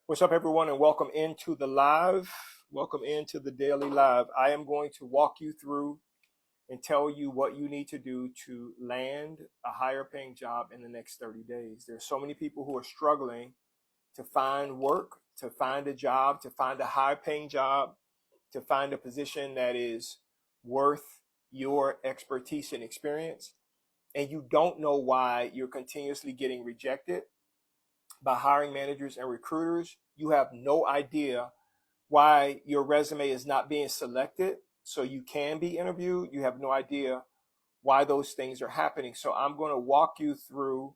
What's up, everyone, and welcome into the live. Welcome into the daily live. I am going to walk you through and tell you what you need to do to land a higher paying job in the next 30 days. There's so many people who are struggling to find work, to find a job, to find a high paying job, to find a position that is worth your expertise and experience. And you don't know why you're continuously getting rejected by hiring managers and recruiters. You have no idea why your resume is not being selected so you can be interviewed. You have no idea why those things are happening. So I'm going to walk you through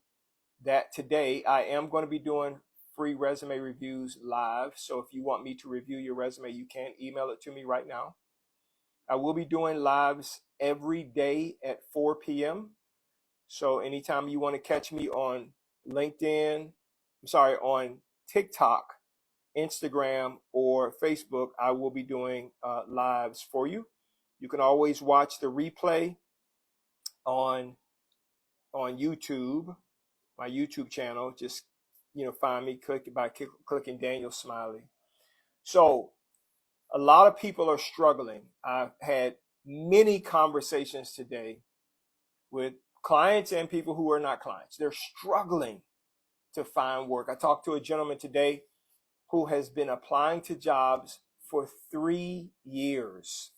that today. I am going to be doing free resume reviews live. So if you want me to review your resume, you can email it to me right now. I will be doing lives every day at 4 p.m. So anytime you want to catch me on on TikTok, Instagram, or Facebook, I will be doing lives for you. You can always watch the replay on YouTube, my YouTube channel. Just find me clicking Daniel Smiley. So a lot of people are struggling. I've had many conversations today with clients and people who are not clients. They're struggling to find work. I talked to a gentleman today who has been applying to jobs for 3 years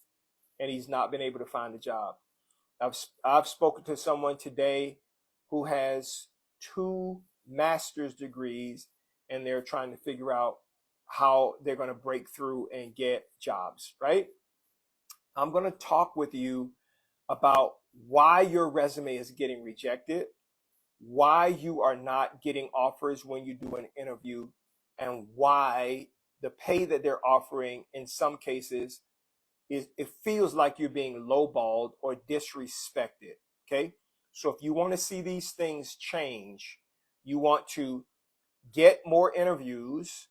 and he's not been able to find a job. I've spoken to someone today who has 2 master's degrees and they're trying to figure out how they're going to break through and get jobs, right? I'm going to talk with you about why your resume is getting rejected, why you are not getting offers when you do an interview, and why the pay that they're offering in some cases it feels like you're being lowballed or disrespected. Okay, so if you want to see these things change, you want to get more interviews,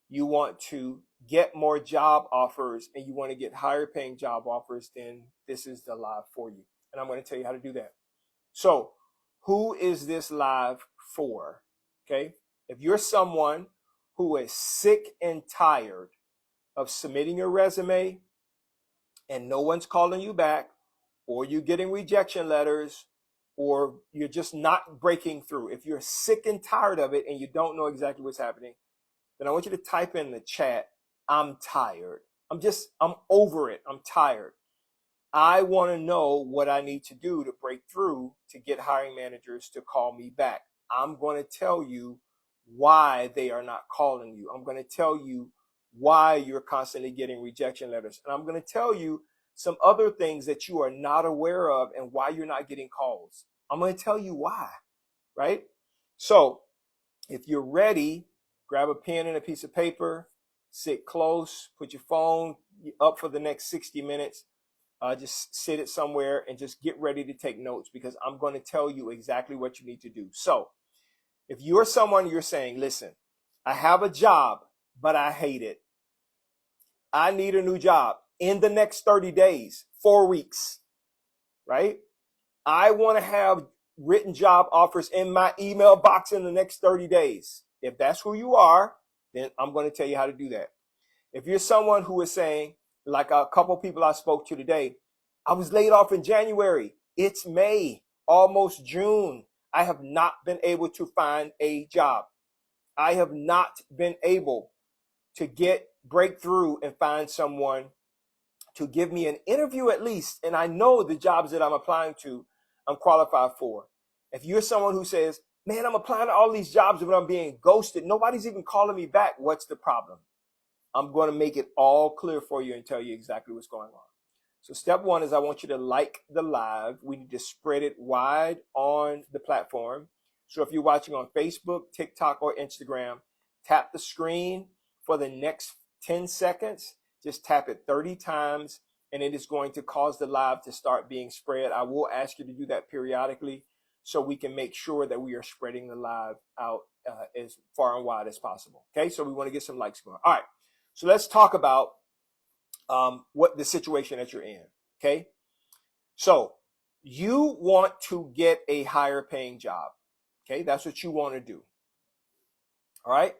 you want to get more job offers, and you want to get higher paying job offers, then this is the live for you. And I'm going to tell you how to do that. So who is this live for? Okay, if you're someone who is sick and tired of submitting your resume and no one's calling you back, or you're getting rejection letters, or you're just not breaking through, if you're sick and tired of it and you don't know exactly what's happening, then I want you to type in the chat, I'm tired. I'm over it. I'm tired. I want to know what I need to do to break through to get hiring managers to call me back. I'm going to tell you why they are not calling you. I'm going to tell you why you're constantly getting rejection letters. And I'm going to tell you some other things that you are not aware of and why you're not getting calls. I'm going to tell you why, right? So if you're ready, grab a pen and a piece of paper, sit close, put your phone up for the next 60 minutes. Just sit it somewhere and just get ready to take notes, because I'm going to tell you exactly what you need to do. So if you're someone, you're saying, listen, I have a job, but I hate it. I need a new job in the next 30 days, 4 weeks, right? I want to have written job offers in my email box in the next 30 days. If that's who you are, then I'm going to tell you how to do that. If you're someone who is saying, like a couple people I spoke to today, I was laid off in January. It's May, almost June. I have not been able to find a job. I have not been able to break through and find someone to give me an interview at least. And I know the jobs that I'm applying to, I'm qualified for. If you're someone who says, man, I'm applying to all these jobs, but I'm being ghosted, nobody's even calling me back, what's the problem? I'm going to make it all clear for you and tell you exactly what's going on. So step 1 is I want you to like the live. We need to spread it wide on the platform. So if you're watching on Facebook, TikTok, or Instagram, tap the screen for the next 10 seconds. Just tap it 30 times, and it is going to cause the live to start being spread. I will ask you to do that periodically so we can make sure that we are spreading the live out as far and wide as possible. Okay, so we want to get some likes going. All right. So let's talk about what the situation that you're in, okay? So you want to get a higher paying job, okay? That's what you want to do, all right?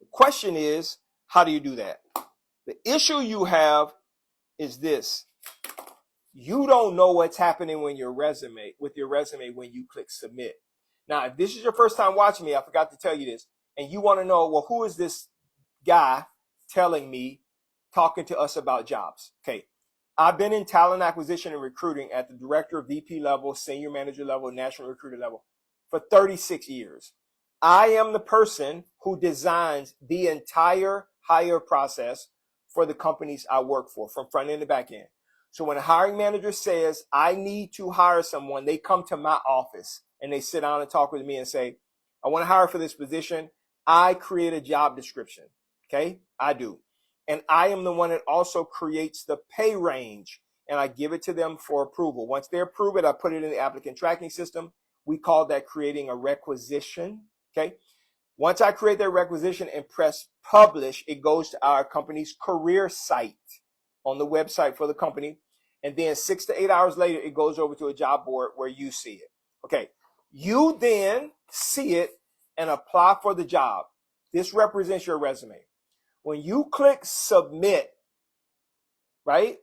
The question is, how do you do that? The issue you have is this. You don't know what's happening with your resume when you click submit. Now, if this is your first time watching me, I forgot to tell you this, and you want to know, well, who is this guy telling me, talking to us about jobs? Okay. I've been in talent acquisition and recruiting at the director, VP level, senior manager level, national recruiter level for 36 years. I am the person who designs the entire hire process for the companies I work for, from front end to back end. So when a hiring manager says, I need to hire someone, they come to my office and they sit down and talk with me and say, I want to hire for this position. I create a job description. Okay, I do. And I am the one that also creates the pay range, and I give it to them for approval. Once they approve it, I put it in the applicant tracking system. We call that creating a requisition. Okay. Once I create that requisition and press publish, it goes to our company's career site on the website for the company. And then 6 to 8 hours later, it goes over to a job board where you see it. Okay. You then see it and apply for the job. This represents your resume. When you click submit, right,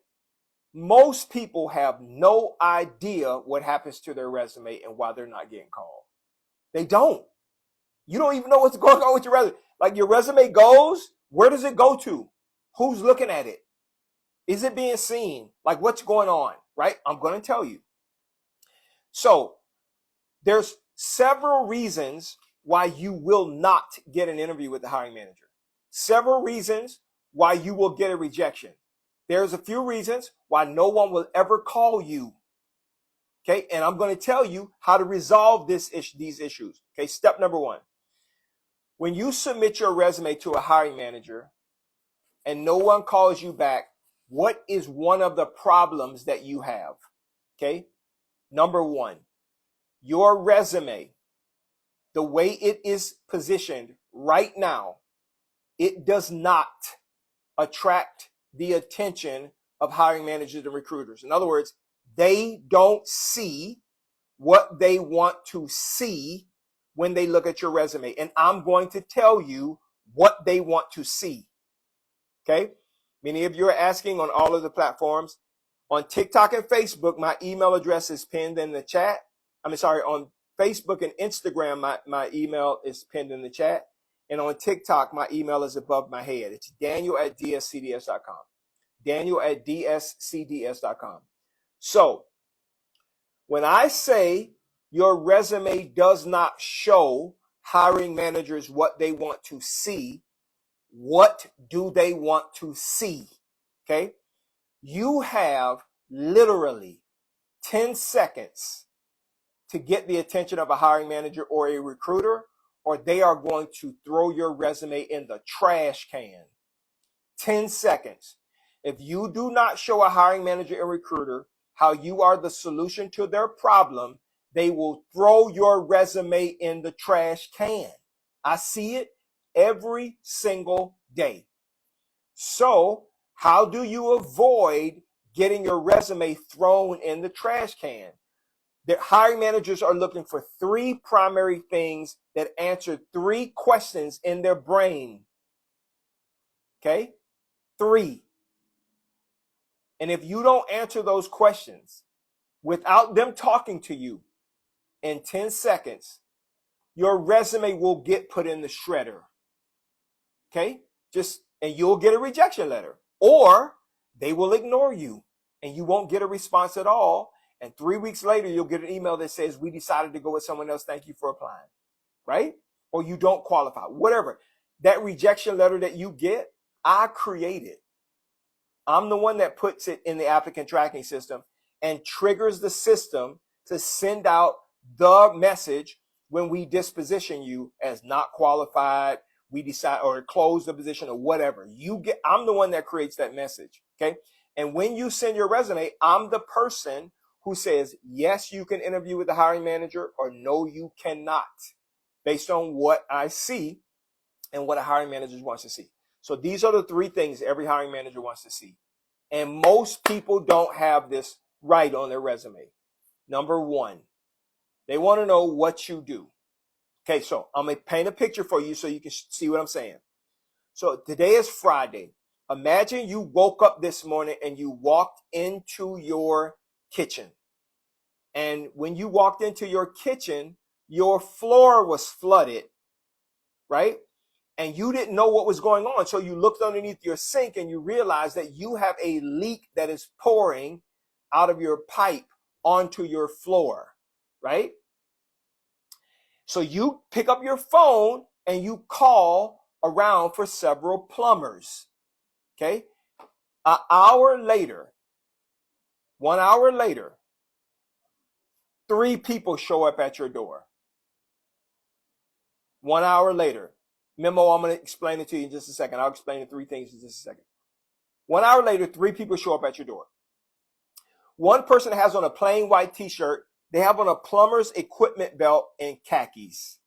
most people have no idea what happens to their resume and why they're not getting called. They don't. You don't even know what's going on with your resume. Like, your resume goes, where does it go to? Who's looking at it? Is it being seen? Like, what's going on, right? I'm going to tell you. So there's several reasons why you will not get an interview with the hiring manager. Several reasons why you will get a rejection. There's a few reasons why no one will ever call you. Okay, and I'm going to tell you how to resolve these issues. Okay, step number one. When you submit your resume to a hiring manager and no one calls you back, what is one of the problems that you have? Okay, number one, your resume, the way it is positioned right now, it does not attract the attention of hiring managers and recruiters. In other words, they don't see what they want to see when they look at your resume. And I'm going to tell you what they want to see. Okay? Many of you are asking on all of the platforms. On TikTok and Facebook, my email address is pinned in the chat. On Facebook and Instagram, my email is pinned in the chat. And on TikTok, my email is above my head. It's daniel@dscds.com. daniel@dscds.com. So when I say your resume does not show hiring managers what they want to see, what do they want to see? Okay. You have literally 10 seconds to get the attention of a hiring manager or a recruiter, or they are going to throw your resume in the trash can. 10 seconds. If you do not show a hiring manager and recruiter how you are the solution to their problem, they will throw your resume in the trash can. I see it every single day. So how do you avoid getting your resume thrown in the trash can? The hiring managers are looking for 3 primary things that answer 3 questions in their brain. Okay? 3. And if you don't answer those questions without them talking to you in 10 seconds, your resume will get put in the shredder. Okay? And you'll get a rejection letter, or they will ignore you and you won't get a response at all. And 3 weeks later, you'll get an email that says, we decided to go with someone else. Thank you for applying. Right? Or you don't qualify, whatever. That rejection letter that you get, I created. I'm the one that puts it in the applicant tracking system and triggers the system to send out the message when we disposition you as not qualified, we decide, or close the position or whatever. I'm the one that creates that message. Okay. And when you send your resume, I'm the person who says, yes, you can interview with the hiring manager, or no, you cannot, based on what I see and what a hiring manager wants to see. So these are the 3 things every hiring manager wants to see. And most people don't have this right on their resume. Number 1, they want to know what you do. Okay, so I'm going to paint a picture for you so you can see what I'm saying. So today is Friday. Imagine you woke up this morning and you walked into your kitchen. And when you walked into your kitchen, your floor was flooded, right? And you didn't know what was going on. So you looked underneath your sink and you realized that you have a leak that is pouring out of your pipe onto your floor, right? So you pick up your phone and you call around for several plumbers, okay? An hour later, 1 hour later, 3 people show up at your door. 1 hour later. Memo, I'm going to explain it to you in just a second. I'll explain the 3 things in just a second. 1 hour later, 3 people show up at your door. One person has on a plain white t-shirt. They have on a plumber's equipment belt and khakis.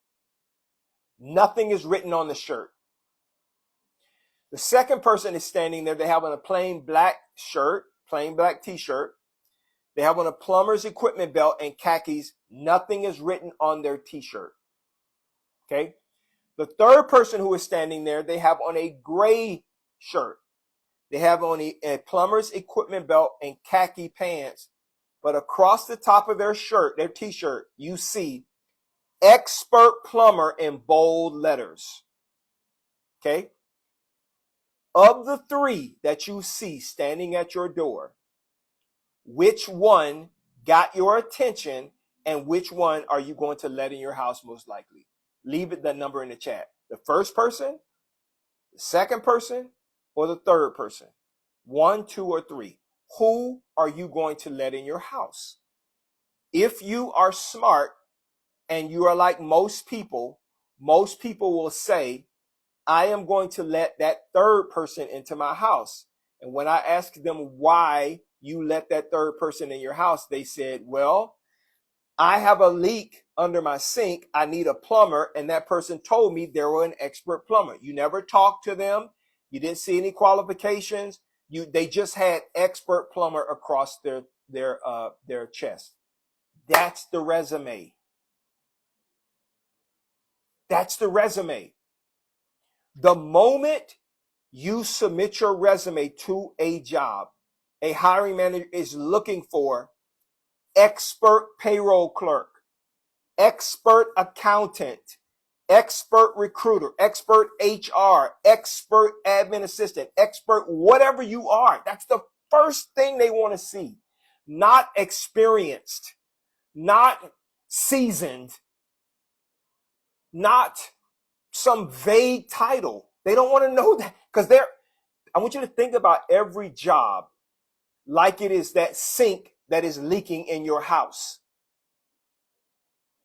Nothing is written on the shirt. The second person is standing there. They have on a plain black shirt, plain black t-shirt. They have on a plumber's equipment belt and khakis. Nothing is written on their t-shirt. Okay? The third person who is standing there, they have on a gray shirt. They have on a plumber's equipment belt and khaki pants. But across the top of their shirt, their t-shirt, you see expert plumber in bold letters. Okay? Of the 3 that you see standing at your door, which one got your attention and which one are you going to let in your house most likely? Leave it the number in the chat. The first person, the second person, or the third person? 1, 2, or 3. Who are you going to let in your house? If you are smart and you are like most people will say, I am going to let that third person into my house. And when I asked them why you let that third person in your house, they said, well, I have a leak under my sink. I need a plumber. And that person told me they were an expert plumber. You never talked to them. You didn't see any qualifications. They just had expert plumber across their chest. That's the resume. That's the resume. The moment you submit your resume to a job, a hiring manager is looking for expert payroll clerk, expert accountant, expert recruiter, expert HR, expert admin assistant, expert whatever you are. That's the first thing they want to see. Not experienced, not seasoned, not some vague title. They don't want to know that because I want you to think about every job like it is that sink that is leaking in your house.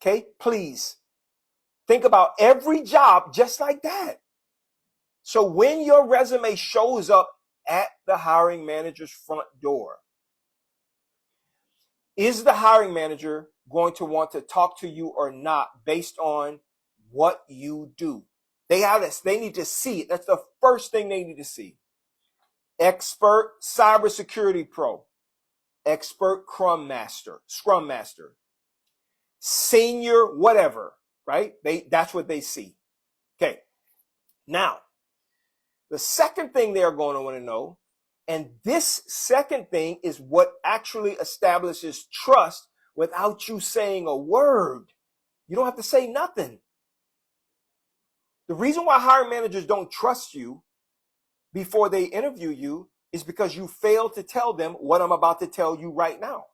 Okay, please think about every job just like that. So when your resume shows up at the hiring manager's front door, is the hiring manager going to want to talk to you or not based on what you do? They need to see it. That's the first thing they need to see. Expert cybersecurity pro, expert Scrum Master, senior whatever, right? That's what they see. Okay. Now, the second thing they are going to want to know, and this second thing is what actually establishes trust without you saying a word. You don't have to say nothing. The reason why hiring managers don't trust you before they interview you is because you failed to tell them what I'm about to tell you right now.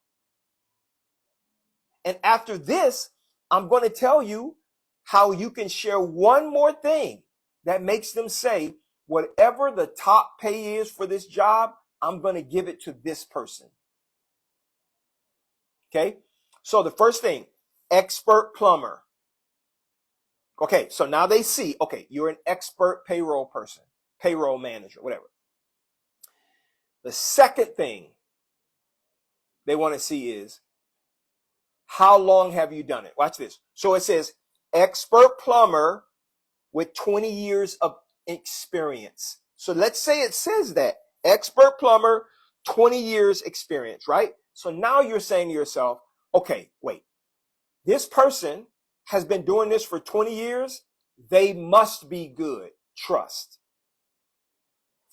And after this, I'm going to tell you how you can share one more thing that makes them say, whatever the top pay is for this job, I'm going to give it to this person. Okay? So the first thing, expert plumber. Okay, so now they see, okay, you're an expert payroll person, payroll manager, whatever. The second thing they want to see is, how long have you done it? Watch this. So it says expert plumber with 20 years of experience. So let's say it says that expert plumber, 20 years experience, right? So now you're saying to yourself, okay, wait, this person has been doing this for 20 years. They must be good. Trust.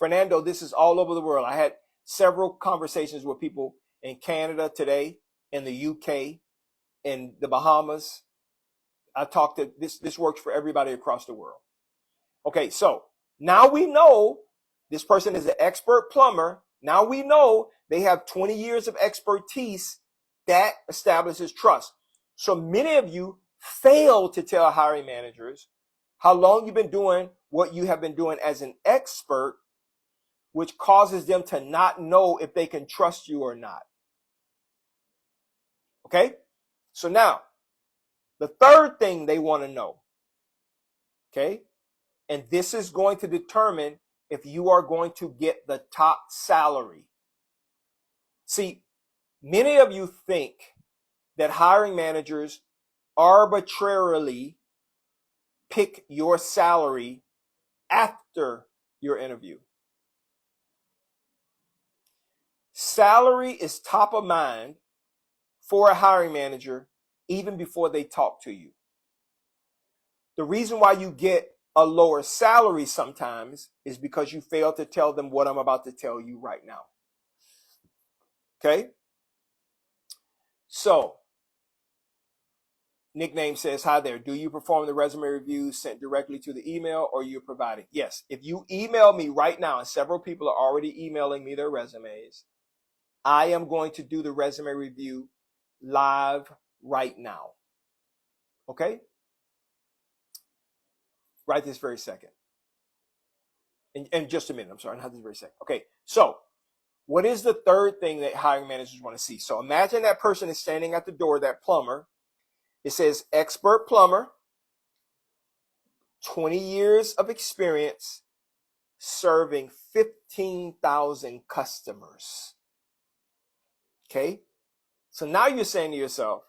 Fernando, this is all over the world. I had several conversations with people in Canada today, in the UK, in the Bahamas. I talked to this works for everybody across the world. Okay, so now we know this person is an expert plumber. Now we know they have 20 years of expertise. That establishes trust. So many of you fail to tell hiring managers how long you've been doing what you have been doing as an expert, which causes them to not know if they can trust you or not. Okay? So now, the third thing they want to know, okay? And this is going to determine if you are going to get the top salary. See, many of you think that hiring managers arbitrarily pick your salary after your interview. Salary is top of mind for a hiring manager even before they talk to you. The reason why you get a lower salary sometimes is because you fail to tell them what I'm about to tell you right now. Okay? So, Nickname says, hi there. Do you perform the resume reviews sent directly to the email or you're providing? Yes. If you email me right now, and several people are already emailing me their resumes, I am going to do the resume review live right now. Okay? Right this very second. In just a minute. I'm sorry, not this very second. Okay, so what is the third thing that hiring managers want to see? So imagine that person is standing at the door, that plumber. It says expert plumber, 20 years of experience, serving 15,000 customers. Okay? So now you're saying to yourself,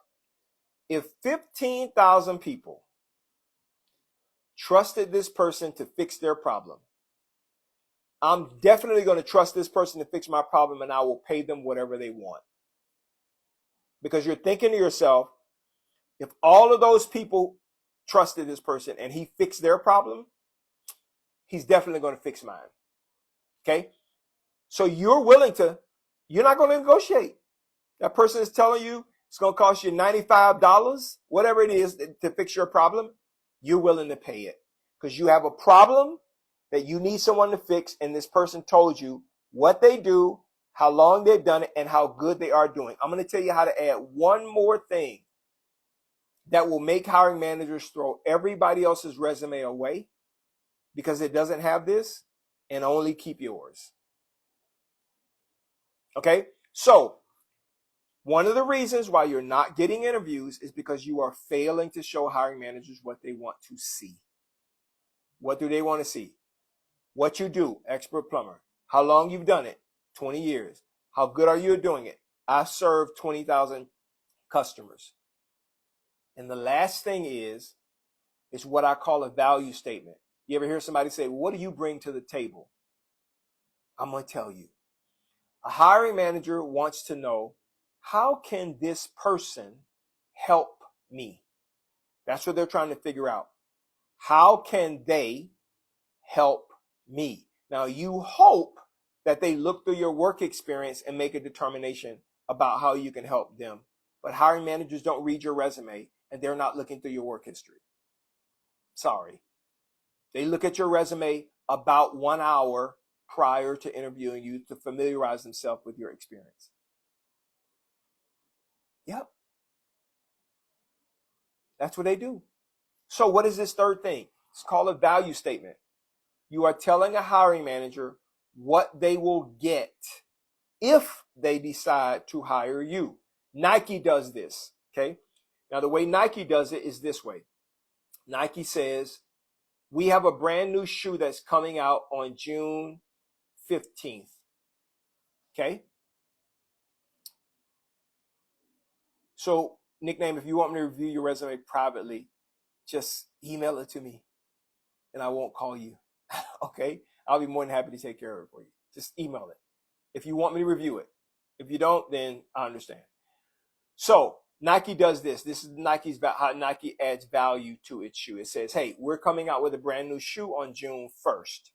if 15,000 people trusted this person to fix their problem, I'm definitely going to trust this person to fix my problem, and I will pay them whatever they want. Because you're thinking to yourself, if all of those people trusted this person and he fixed their problem, he's definitely going to fix mine. Okay? So you're not going to negotiate. That person is telling you it's going to cost you $95, whatever it is to fix your problem. You're willing to pay it because you have a problem that you need someone to fix, and this person told you what they do, how long they've done it, and how good they are doing. I'm going to tell you how to add one more thing that will make hiring managers throw everybody else's resume away because it doesn't have this, and only keep yours. Okay? So, one of the reasons why you're not getting interviews is because you are failing to show hiring managers what they want to see. What do they want to see? What you do, expert plumber. How long you've done it? 20 years. How good are you at doing it? I serve 20,000 customers. And the last thing is what I call a value statement. You ever hear somebody say, what do you bring to the table? I'm going to tell you. A hiring manager wants to know, how can this person help me? That's what they're trying to figure out. How can they help me? Now, you hope that they look through your work experience and make a determination about how you can help them. But hiring managers don't read your resume, and they're not looking through your work history. Sorry. They look at your resume about 1 hour prior to interviewing you to familiarize themselves with your experience. Yep. That's what they do. So what is this third thing? It's called a value statement. You are telling a hiring manager what they will get if they decide to hire you. Nike does this, okay? Now, the way Nike does it is this way. Nike says, we have a brand new shoe that's coming out on June 15th, okay? So, Nickname, if you want me to review your resume privately, just email it to me and I won't call you. Okay? I'll be more than happy to take care of it for you. Just email it if you want me to review it. If you don't, then I understand. So Nike does this. This is how Nike adds value to its shoe. It says, hey, we're coming out with a brand new shoe on June 1st.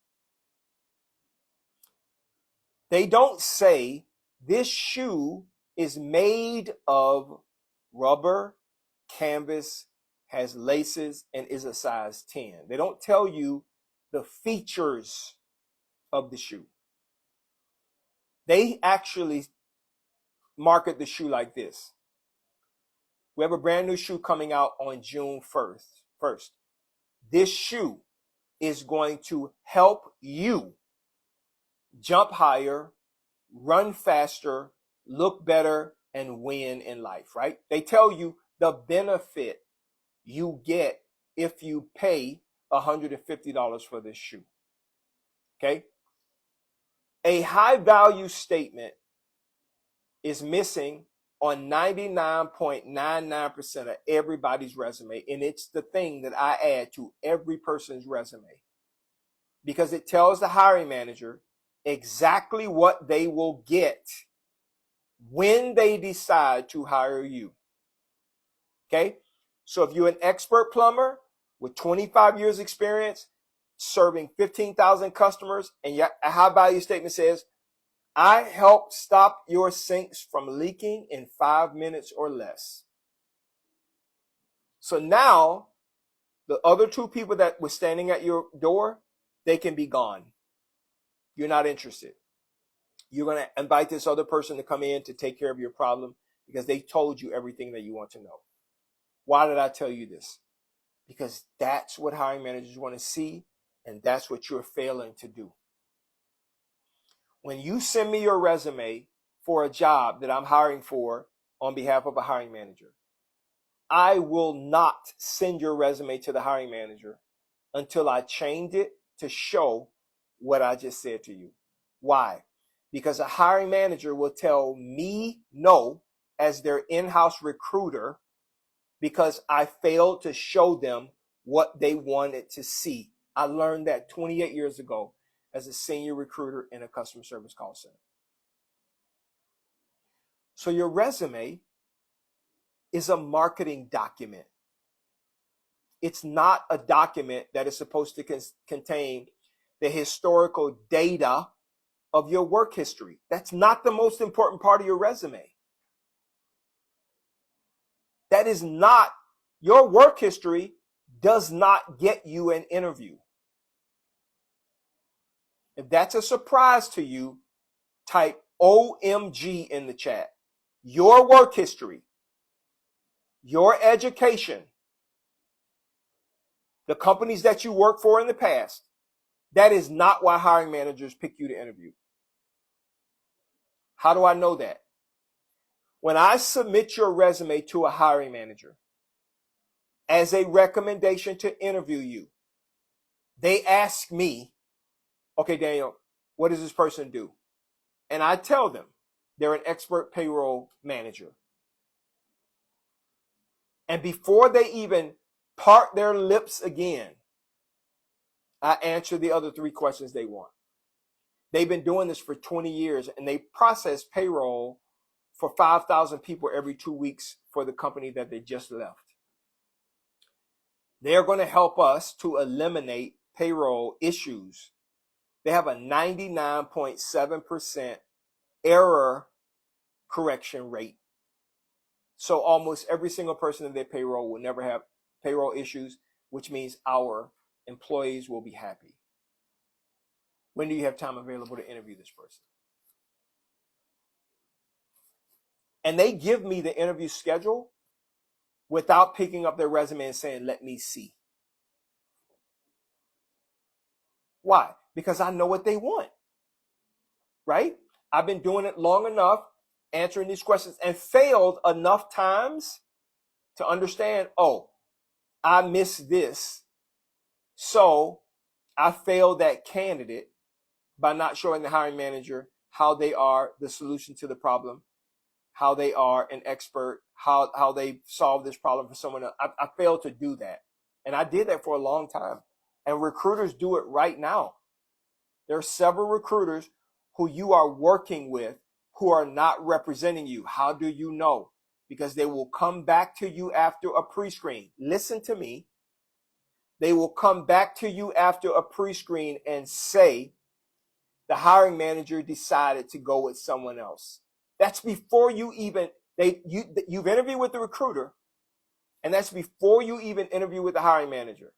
They don't say this shoe is made of rubber, canvas, has laces, and is a size 10. They don't tell you the features of the shoe. They actually market the shoe like this. We have a brand new shoe coming out on June 1st. This shoe is going to help you jump higher, run faster, look better, and win in life, right? They tell you the benefit you get if you pay $150 for this shoe. Okay? A high value statement is missing on 99.99% of everybody's resume, and it's the thing that I add to every person's resume because it tells the hiring manager exactly what they will get when they decide to hire you. Okay? So if you're an expert plumber with 25 years experience, serving 15,000 customers, and your high value statement says, I help stop your sinks from leaking in 5 minutes or less. So now the other two people that were standing at your door, they can be gone. You're not interested. You're going to invite this other person to come in to take care of your problem because they told you everything that you want to know. Why did I tell you this? Because that's what hiring managers want to see, and that's what you're failing to do. When you send me your resume for a job that I'm hiring for on behalf of a hiring manager, I will not send your resume to the hiring manager until I change it to show what I just said to you. Why? Because a hiring manager will tell me no as their in-house recruiter because I failed to show them what they wanted to see. I learned that 28 years ago as a senior recruiter in a customer service call center. So your resume is a marketing document. It's not a document that is supposed to contain the historical data of your work history. That's not the most important part of your resume. That is not, your work history does not get you an interview. If that's a surprise to you, type OMG in the chat. Your work history, your education, the companies that you worked for in the past, that is not why hiring managers pick you to interview. How do I know that? When I submit your resume to a hiring manager as a recommendation to interview you, they ask me, okay, Daniel, what does this person do? And I tell them they're an expert payroll manager. And before they even part their lips again, I answer the other 3 questions they want. They've been doing this for 20 years, and they process payroll for 5,000 people every 2 weeks for the company that they just left. They're going to help us to eliminate payroll issues. They have a 99.7% error correction rate. So almost every single person in their payroll will never have payroll issues, which means our employees will be happy. When do you have time available to interview this person? And they give me the interview schedule without picking up their resume and saying, let me see. Why? Because I know what they want, right? I've been doing it long enough, answering these questions, and failed enough times to understand, oh, I missed this. So I failed that candidate by not showing the hiring manager how they are the solution to the problem, how they are an expert, how they solve this problem for someone else. I failed to do that. And I did that for a long time. And recruiters do it right now. There are several recruiters who you are working with who are not representing you. How do you know? Because they will come back to you after a pre-screen. Listen to me. They will come back to you after a pre-screen and say, the hiring manager decided to go with someone else. That's before you even, you've interviewed with the recruiter, and that's before you even interview with the hiring manager.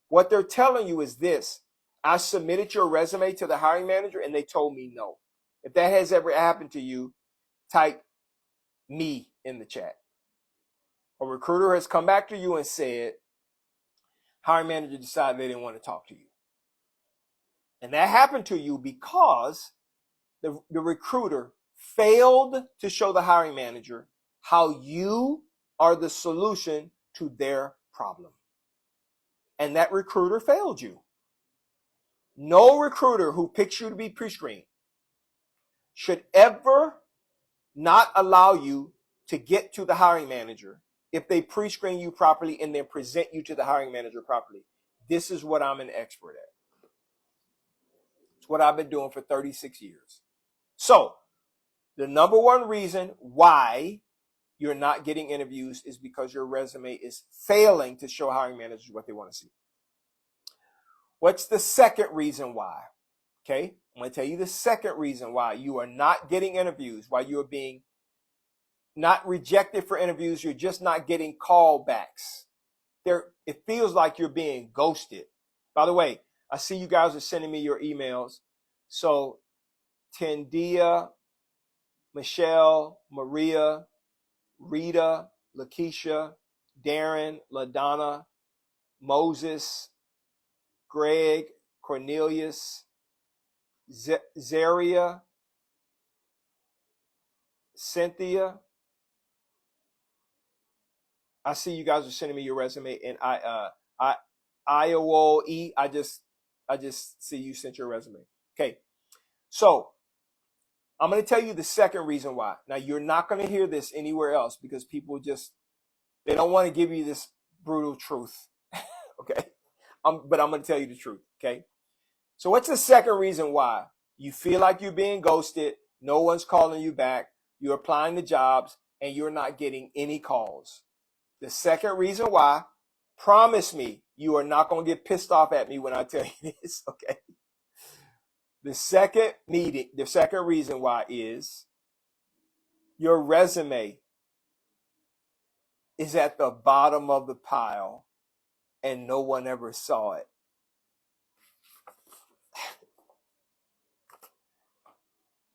What they're telling you is this: I submitted your resume to the hiring manager and they told me no. If that has ever happened to you, type me in the chat. A recruiter has come back to you and said, hiring manager decided they didn't want to talk to you. And that happened to you because the recruiter failed to show the hiring manager how you are the solution to their problem. And that recruiter failed you. No recruiter who picks you to be pre-screened should ever not allow you to get to the hiring manager if they pre-screen you properly and then present you to the hiring manager properly. This is what I'm an expert at. It's what I've been doing for 36 years. So, the number one reason why you're not getting interviews is because your resume is failing to show hiring managers what they want to see. What's the second reason why? Okay, I'm going to tell you the second reason why you are not getting interviews, why you are being not rejected for interviews, you're just not getting callbacks. It feels like you're being ghosted. By the way, I see you guys are sending me your emails. So, Tendia, Michelle, Maria, Rita, Lakeisha, Darren, LaDonna, Moses, Greg, Cornelius, Zaria, Cynthia. I see you guys are sending me your resume, and Iowa E. I just see you sent your resume. Okay, so I'm going to tell you the second reason why. Now, you're not going to hear this anywhere else because people they don't want to give you this brutal truth. Okay, but I'm going to tell you the truth. Okay, so what's the second reason why you feel like you're being ghosted? No one's calling you back. You're applying to jobs and you're not getting any calls. The second reason why, promise me you are not going to get pissed off at me when I tell you this, okay? The second reason why is your resume is at the bottom of the pile and no one ever saw it.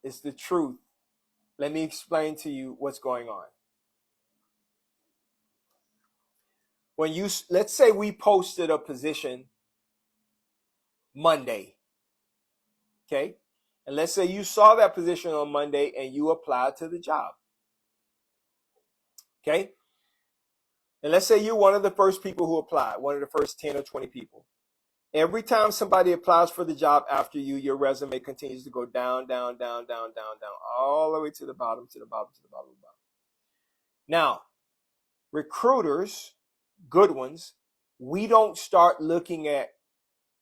It's the truth. Let me explain to you what's going on. Let's say we posted a position Monday, okay? And let's say you saw that position on Monday and you applied to the job, okay? And let's say you're one of the first people who applied, one of the first 10 or 20 people. Every time somebody applies for the job after you, your resume continues to go down, down, down, down, down, down, all the way to the bottom, to the bottom, to the bottom, to the bottom. Now, recruiters, good ones, we don't start looking at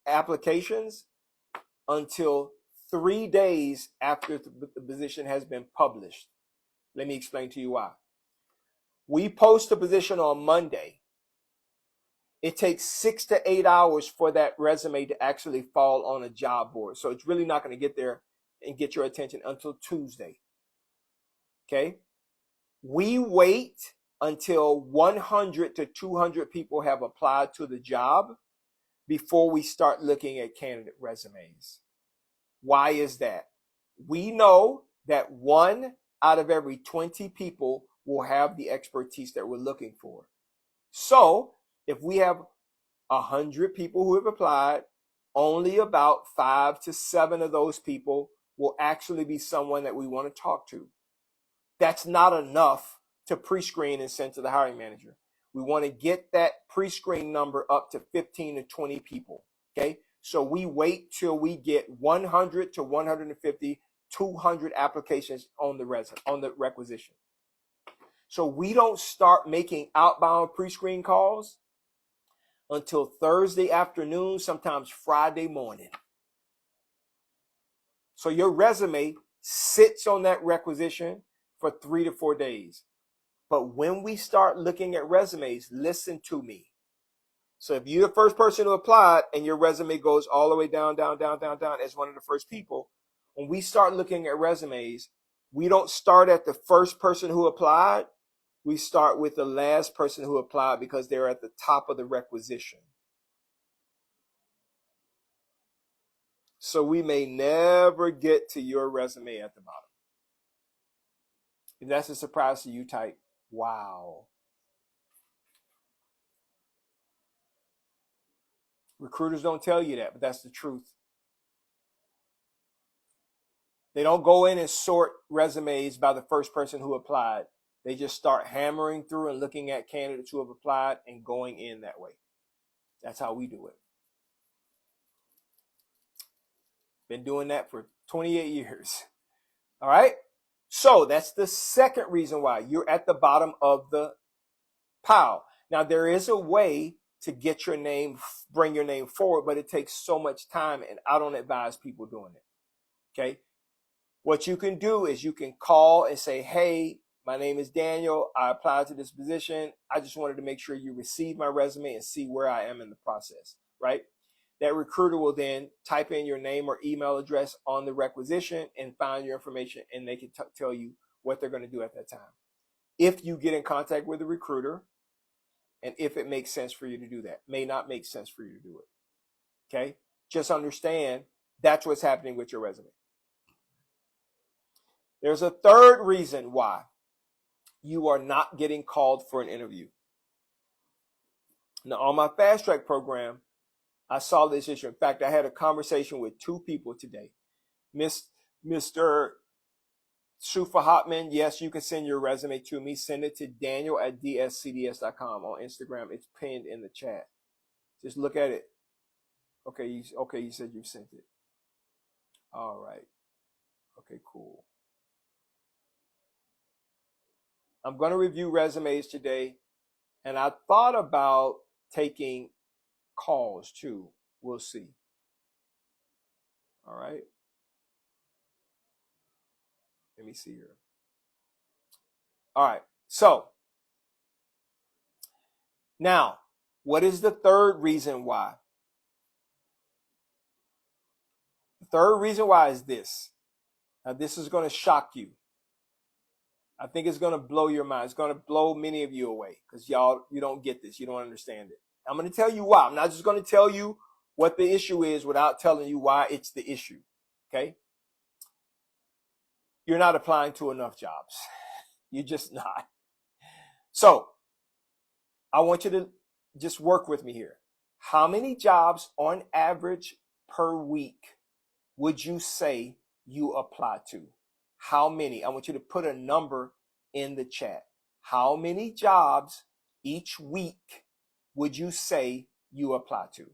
applications until 3 days after the position has been published. Let me explain to you why. We post a position on Monday. It takes 6 to 8 hours for that resume to actually fall on a job board. So it's really not going to get there and get your attention until Tuesday. Okay? We wait until 100 to 200 people have applied to the job before we start looking at candidate resumes. Why is that? We know that 1 out of every 20 people will have the expertise that we're looking for. So if we have 100 people who have applied, only about 5 to 7 of those people will actually be someone that we want to talk to. That's not enough to pre-screen and send to the hiring manager. We want to get that pre-screen number up to 15 to 20 people. Okay, so we wait till we get 100 to 150, 200 applications on the requisition. So we don't start making outbound pre-screen calls until Thursday afternoon, sometimes Friday morning. So your resume sits on that requisition for 3 to 4 days. But when we start looking at resumes, listen to me. So if you're the first person who applied and your resume goes all the way down, down, down, down, down as one of the first people, when we start looking at resumes, we don't start at the first person who applied. We start with the last person who applied because they're at the top of the requisition. So we may never get to your resume at the bottom. If that's a surprise to you, type, wow. Recruiters don't tell you that, but that's the truth. They don't go in and sort resumes by the first person who applied. They just start hammering through and looking at candidates who have applied and going in that way. That's how we do it. Been doing that for 28 years. All right. So that's the second reason why you're at the bottom of the pile. Now, there is a way to get your name, bring your name forward, but it takes so much time, and I don't advise people doing it. Okay. What you can do is you can call and say, hey, my name is Daniel. I applied to this position. I just wanted to make sure you receive my resume and see where I am in the process, right? That recruiter will then type in your name or email address on the requisition and find your information, and they can tell you what they're going to do at that time. If you get in contact with the recruiter, and if it makes sense for you to do that, may not make sense for you to do it. Okay? Just understand that's what's happening with your resume. There's a third reason why you are not getting called for an interview. Now, on my fast track program, I saw this issue. In fact, I had a conversation with two people today. Mr. Sufa Hotman, yes, you can send your resume to me. Send it to daniel@dscds.com on Instagram. It's pinned in the chat. Just look at it. Okay, you said you sent it. All right. Okay, cool. I'm going to review resumes today, and I thought about taking calls too. We'll see. All right. Let me see here. All right. So now, what is the third reason why? The third reason why is this. Now, this is going to shock you. I think it's going to blow your mind. It's going to blow many of you away because you don't get this. You don't understand it. I'm going to tell you why. I'm not just going to tell you what the issue is without telling you why it's the issue. Okay? You're not applying to enough jobs. You're just not. So I want you to just work with me here. How many jobs on average per week would you say you apply to? How many? I want you to put a number in the chat. How many jobs each week would you say you apply to?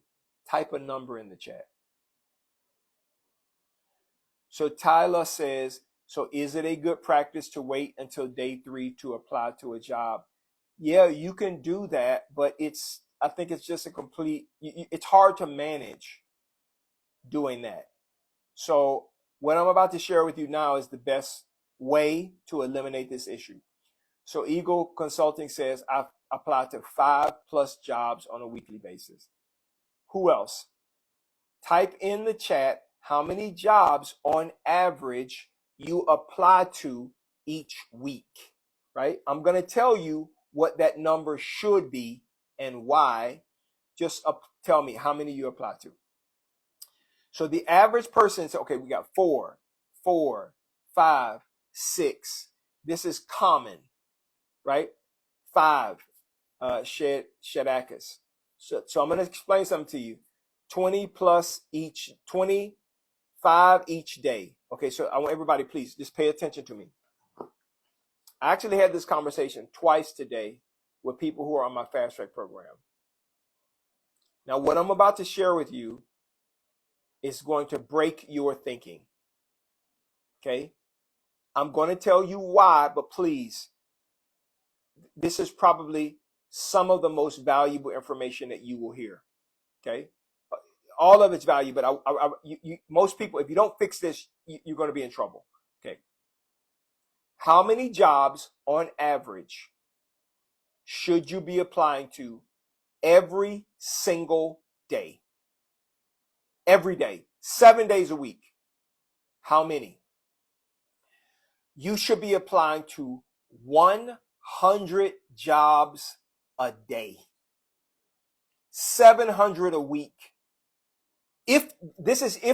Type a number in the chat. So Tyler says, so is it a good practice to wait until day 3 to apply to a job? Yeah, you can do that, but I think it's just it's hard to manage doing that. So what I'm about to share with you now is the best way to eliminate this issue. So Eagle Consulting says, I've applied to 5+ jobs on a weekly basis. Who else? Type in the chat how many jobs on average you apply to each week, right? I'm going to tell you what that number should be and why. Just tell me how many you apply to. So the average person says, okay, we got 4, 5, 6. This is common, right? 5, Shedakis. So I'm going to explain something to you. 20+ each, 25 each day. Okay, so I want everybody, please, just pay attention to me. I actually had this conversation twice today with people who are on my fast track program. Now, what I'm about to share with you is going to break your thinking. Okay? I'm going to tell you why, but please, this is probably some of the most valuable information that you will hear. Okay? All of it's valuable, but most people, if you don't fix this, you're going to be in trouble. Okay? How many jobs on average should you be applying to every single day? Every day, 7 days a week. How many? You should be applying to 100 jobs a day, 700 a week. If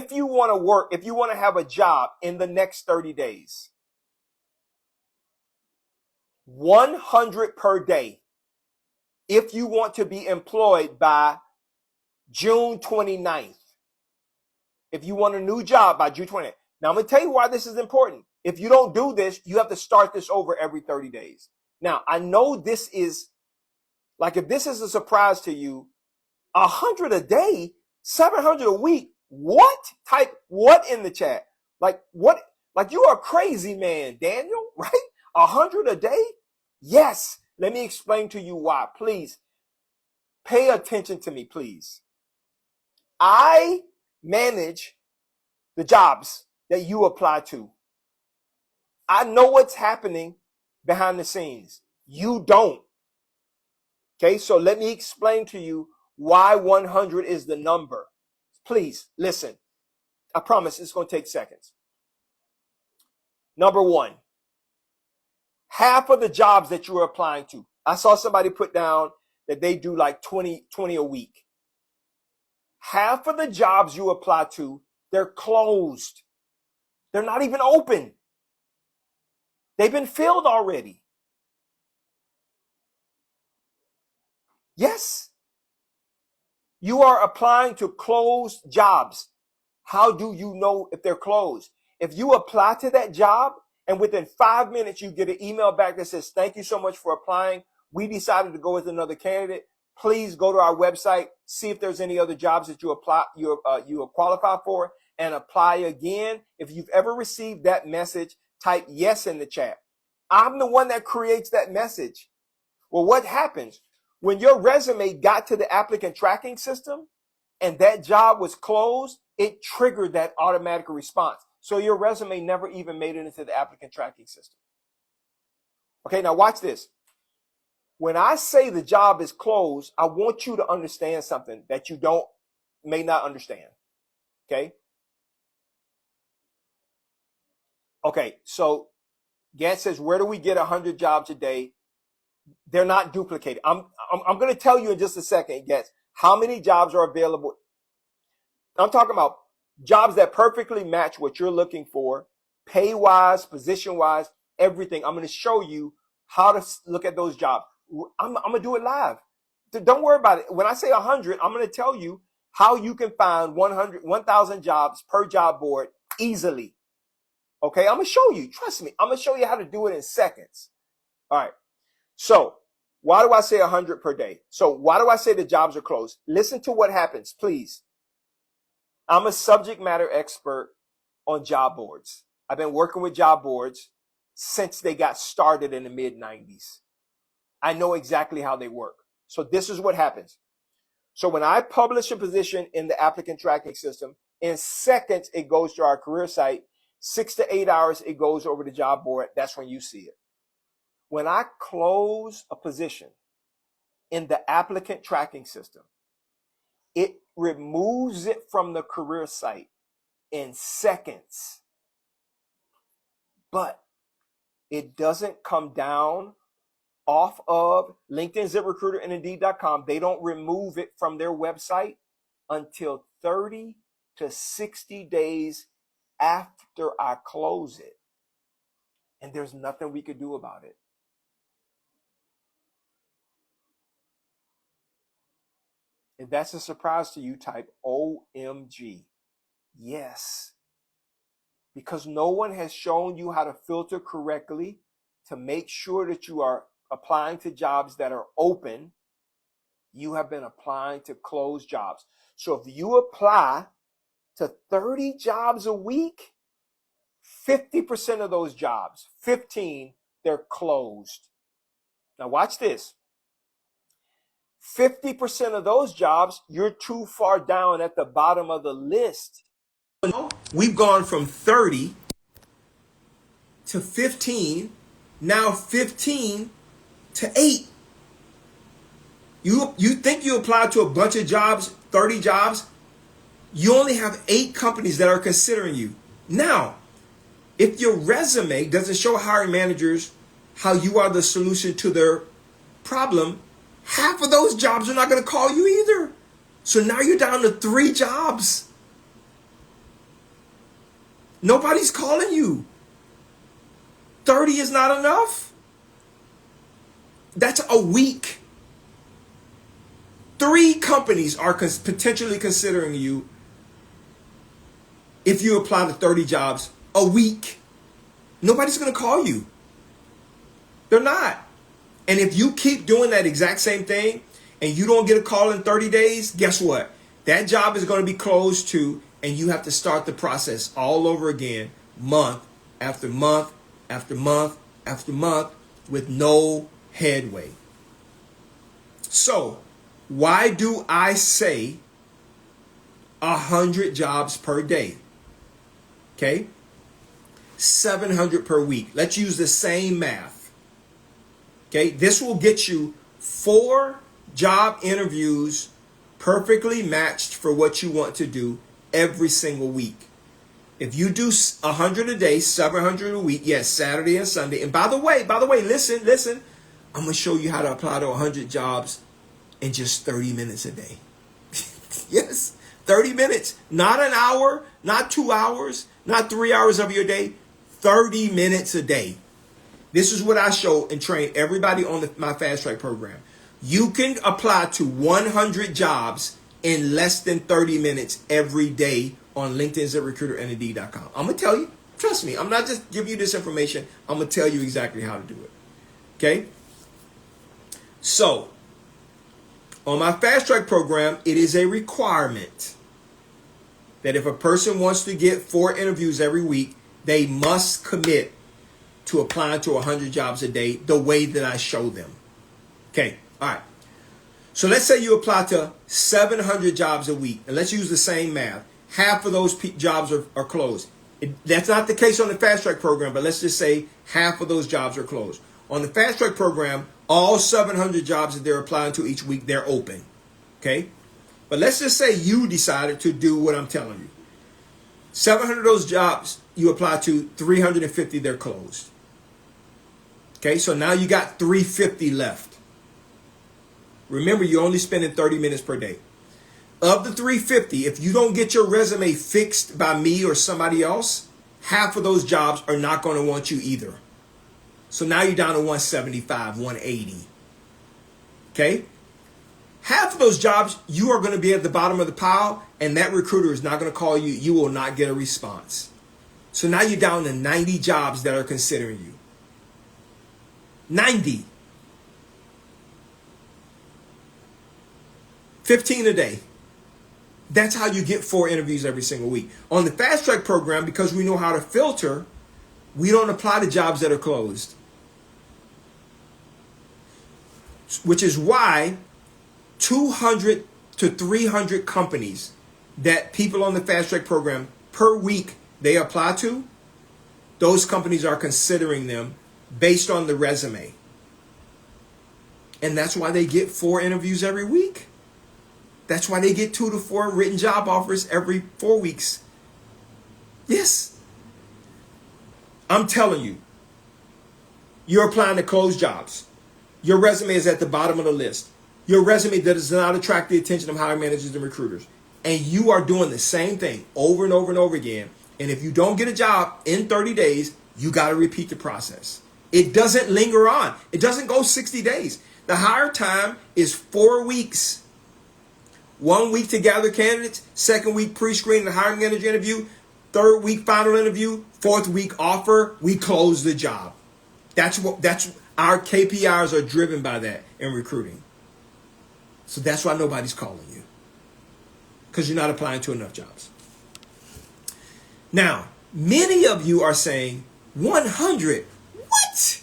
you want to work, if you want to have a job in the next 30 days, 100 per day. If you want to be employed by June 29th, if you want a new job by June 29th. Now, I'm going to tell you why this is important. If you don't do this, you have to start this over every 30 days. Now, I know this is, like, if this is a surprise to you, 100 a day, 700 a week, what? Type what in the chat? Like, what? Like, you are a crazy man, Daniel, right? 100 a day? Yes. Let me explain to you why. Please, pay attention to me, please. I manage the jobs that you apply to. I know what's happening behind the scenes. You don't. Okay, so let me explain to you why 100 is the number. Please, listen. I promise it's going to take seconds. Number one, half of the jobs that you're applying to. I saw somebody put down that they do like 20 a week. Half of the jobs you apply to, they're closed. They're not even open. They've been filled already. Yes. You are applying to closed jobs. How do you know if they're closed? If you apply to that job and within 5 minutes you get an email back that says, thank you so much for applying. We decided to go with another candidate. Please go to our website, see if there's any other jobs that you qualify for, and apply again. If you've ever received that message, type yes in the chat. I'm the one that creates that message. Well, what happens when your resume got to the applicant tracking system and that job was closed? It triggered that automatic response. So your resume never even made it into the applicant tracking system. Okay, now watch this. When I say the job is closed, I want you to understand something that you may not understand. Okay? Okay, so Gant says, where do we get 100 jobs a day? They're not duplicated. I'm going to tell you in just a second, Gant, how many jobs are available. I'm talking about jobs that perfectly match what you're looking for, pay-wise, position-wise, everything. I'm going to show you how to look at those jobs. I'm going to do it live. Don't worry about it. When I say 100, I'm going to tell you how you can find 1,000 jobs per job board easily. Okay, I'm going to show you. Trust me. I'm going to show you how to do it in seconds. All right. So why do I say 100 per day? So why do I say the jobs are closed? Listen to what happens, please. I'm a subject matter expert on job boards. I've been working with job boards since they got started in the mid-90s. I know exactly how they work. So this is what happens. So when I publish a position in the applicant tracking system, in seconds, it goes to our career site. 6 to 8 hours, it goes over the job board. That's when you see it. When I close a position in the applicant tracking system, it removes it from the career site in seconds. But it doesn't come down off of LinkedIn, ZipRecruiter, and Indeed.com. They don't remove it from their website until 30 to 60 days after I close it. And there's nothing we could do about it. If that's a surprise to you, type OMG. Yes. Because no one has shown you how to filter correctly to make sure that you are applying to jobs that are open. You have been applying to closed jobs. So if you apply to 30 jobs a week, 50% of those jobs, 15, they're closed. Now watch this. 50% of those jobs, you're too far down at the bottom of the list. We've gone from 30 to 15, now 15 to 8. You think you applied to a bunch of jobs, 30 jobs, you only have 8 companies that are considering you. Now, If your resume doesn't show hiring managers how you are the solution to their problem, half of those jobs are not going to call you either. So now you're down to 3 jobs. Nobody's calling you. 30 is not enough. That's a week. 3 companies are potentially considering you if you apply to 30 jobs a week. Nobody's going to call you. They're not. And if you keep doing that exact same thing and you don't get a call in 30 days, guess what? That job is going to be closed too, and you have to start the process all over again, month after month after month after month, with no headway. So, why do I say 100 jobs per day? Okay? 700 per week. Let's use the same math. Okay? This will get you 4 job interviews perfectly matched for what you want to do every single week. If you do 100 a day, 700 a week, yes, Saturday and Sunday. And by the way, listen. I'm going to show you how to apply to 100 jobs in just 30 minutes a day. Yes, 30 minutes. Not an hour, not 2 hours, not 3 hours of your day. 30 minutes a day. This is what I show and train everybody on my Fast Track program. You can apply to 100 jobs in less than 30 minutes every day on LinkedIn, ZipRecruiter, and Indeed.com. I'm going to tell you. Trust me. I'm not just giving you this information. I'm going to tell you exactly how to do it. Okay? So, on my Fast Track program, it is a requirement that if a person wants to get 4 interviews every week, they must commit to applying to 100 jobs a day the way that I show them. Okay, all right. So let's say you apply to 700 jobs a week, and let's use the same math. Half of those jobs are closed. That's not the case on the Fast Track program, but let's just say half of those jobs are closed. On the Fast Track program, all 700 jobs that they're applying to each week, they're open. Okay? But let's just say you decided to do what I'm telling you. 700 of those jobs you apply to, 350 they're closed. Okay, so now you got 350 left. Remember, you're only spending 30 minutes per day. Of the 350, if you don't get your resume fixed by me or somebody else, half of those jobs are not going to want you either. So now you're down to 175, 180. Okay? Half of those jobs, you are going to be at the bottom of the pile, and that recruiter is not going to call you. You will not get a response. So now you're down to 90 jobs that are considering you. 90. 15 a day. That's how you get 4 interviews every single week. On the Fast Track program, because we know how to filter, we don't apply to jobs that are closed. Which is why 200 to 300 companies that people on the Fast Track program per week they apply to, those companies are considering them based on the resume. And that's why they get 4 interviews every week. That's why they get 2 to 4 written job offers every 4 weeks. Yes. I'm telling you, you're applying to closed jobs. Your resume is at the bottom of the list. Your resume does not attract the attention of hiring managers and recruiters. And you are doing the same thing over and over and over again. And if you don't get a job in 30 days, you got to repeat the process. It doesn't linger on. It doesn't go 60 days. The hire time is 4 weeks. 1 week to gather candidates, 2nd week pre-screen and hiring manager interview, 3rd week final interview, 4th week offer, we close the job. That's our KPIs are driven by that in recruiting. So that's why nobody's calling you. Because you're not applying to enough jobs. Now, many of you are saying, 100? What?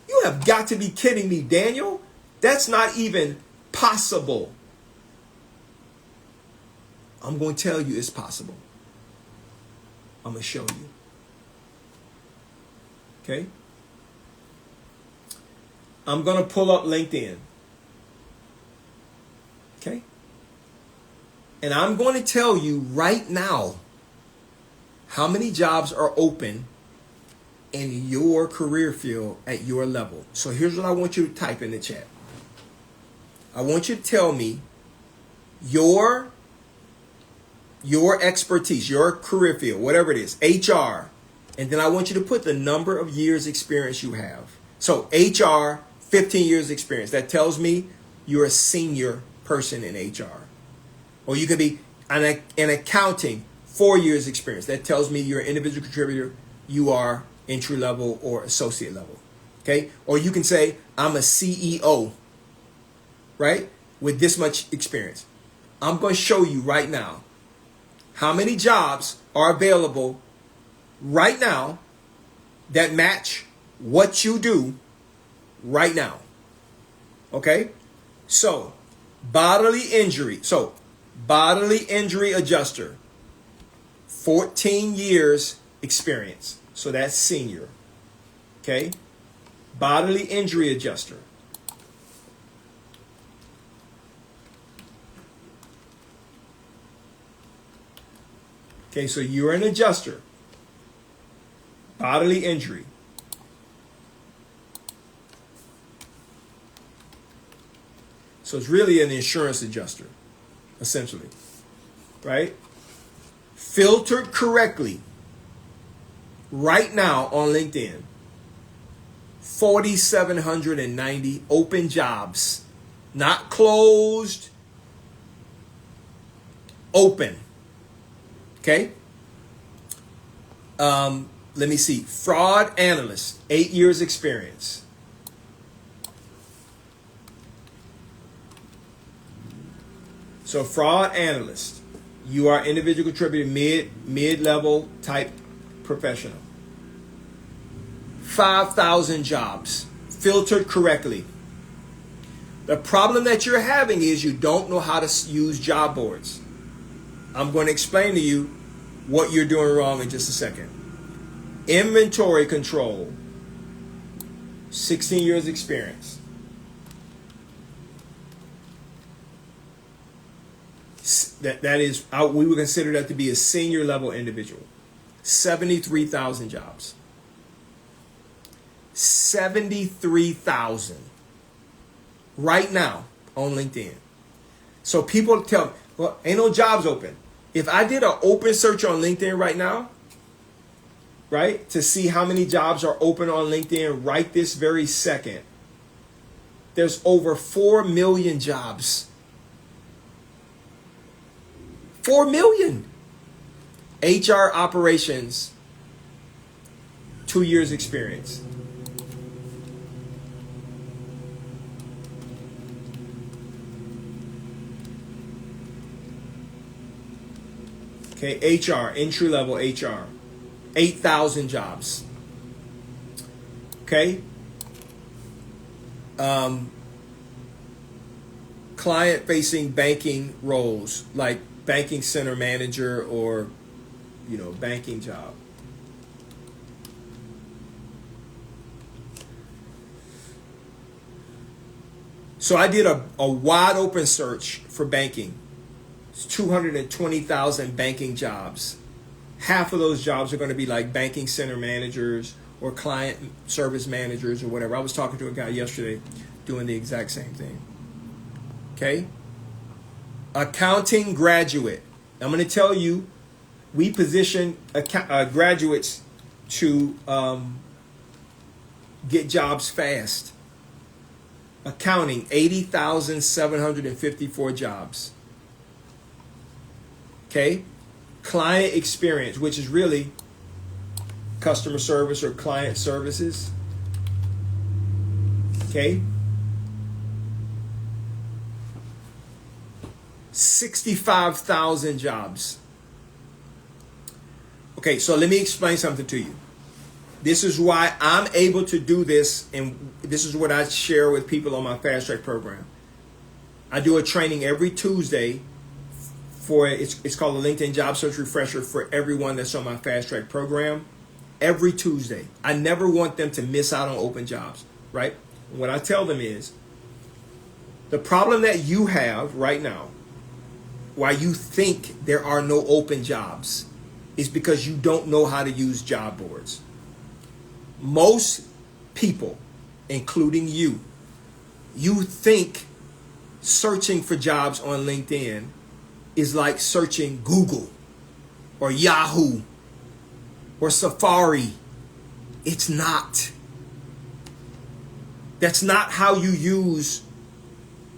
You have got to be kidding me, Daniel. That's not even possible. I'm going to tell you it's possible. I'm going to show you. Okay? I'm going to pull up LinkedIn. Okay? And I'm going to tell you right now how many jobs are open in your career field at your level. So here's what I want you to type in the chat. I want you to tell me your expertise, your career field, whatever it is, HR, and then I want you to put the number of years experience you have. So HR, 15 years experience. That tells me you're a senior person in HR. Or you could be in accounting, 4 years experience. That tells me you're an individual contributor. You are entry level or associate level. Okay? Or you can say, I'm a CEO, right? With this much experience. I'm going to show you right now how many jobs are available right now that match what you do right now. Okay? So, bodily injury adjuster, 14 years experience. So that's senior. Okay? Bodily injury adjuster. Okay, so you're an adjuster. Bodily injury. So it's really an insurance adjuster, essentially. Right? Filtered correctly. Right now on LinkedIn. 4,790 open jobs. Not closed. Open. Okay? Let me see. Fraud analyst, 8 years experience. So fraud analyst, you are individual contributor, mid-level type professional. 5,000 jobs, filtered correctly. The problem that you're having is you don't know how to use job boards. I'm going to explain to you what you're doing wrong in just a second. Inventory control, 16 years experience. That is, we would consider that to be a senior level individual. 73,000 jobs. 73,000 right now on LinkedIn. So people tell me, well, ain't no jobs open. If I did an open search on LinkedIn right now, right, to see how many jobs are open on LinkedIn right this very second, there's over 4 million jobs. 4 million. HR operations, 2 years experience. Okay, HR, entry level HR, 8,000 jobs. Okay. Client facing banking roles like banking center manager or, banking job. So I did a wide open search for banking. It's 220,000 banking jobs. Half of those jobs are going to be like banking center managers or client service managers or whatever. I was talking to a guy yesterday doing the exact same thing. Okay? Accounting graduate. I'm going to tell you, we position graduates to get jobs fast. Accounting, 80,754 jobs. Okay? Client experience, which is really customer service or client services. Okay? 65,000 jobs. Okay, so let me explain something to you. This is why I'm able to do this, and this is what I share with people on my Fast Track program. I do a training every Tuesday for it's called the LinkedIn Job Search Refresher for everyone that's on my Fast Track program. Every Tuesday. I never want them to miss out on open jobs, right? What I tell them is, the problem that you have right now, why you think there are no open jobs, is because you don't know how to use job boards. Most people, including you think searching for jobs on LinkedIn is like searching Google or Yahoo or Safari. It's not. That's not how you use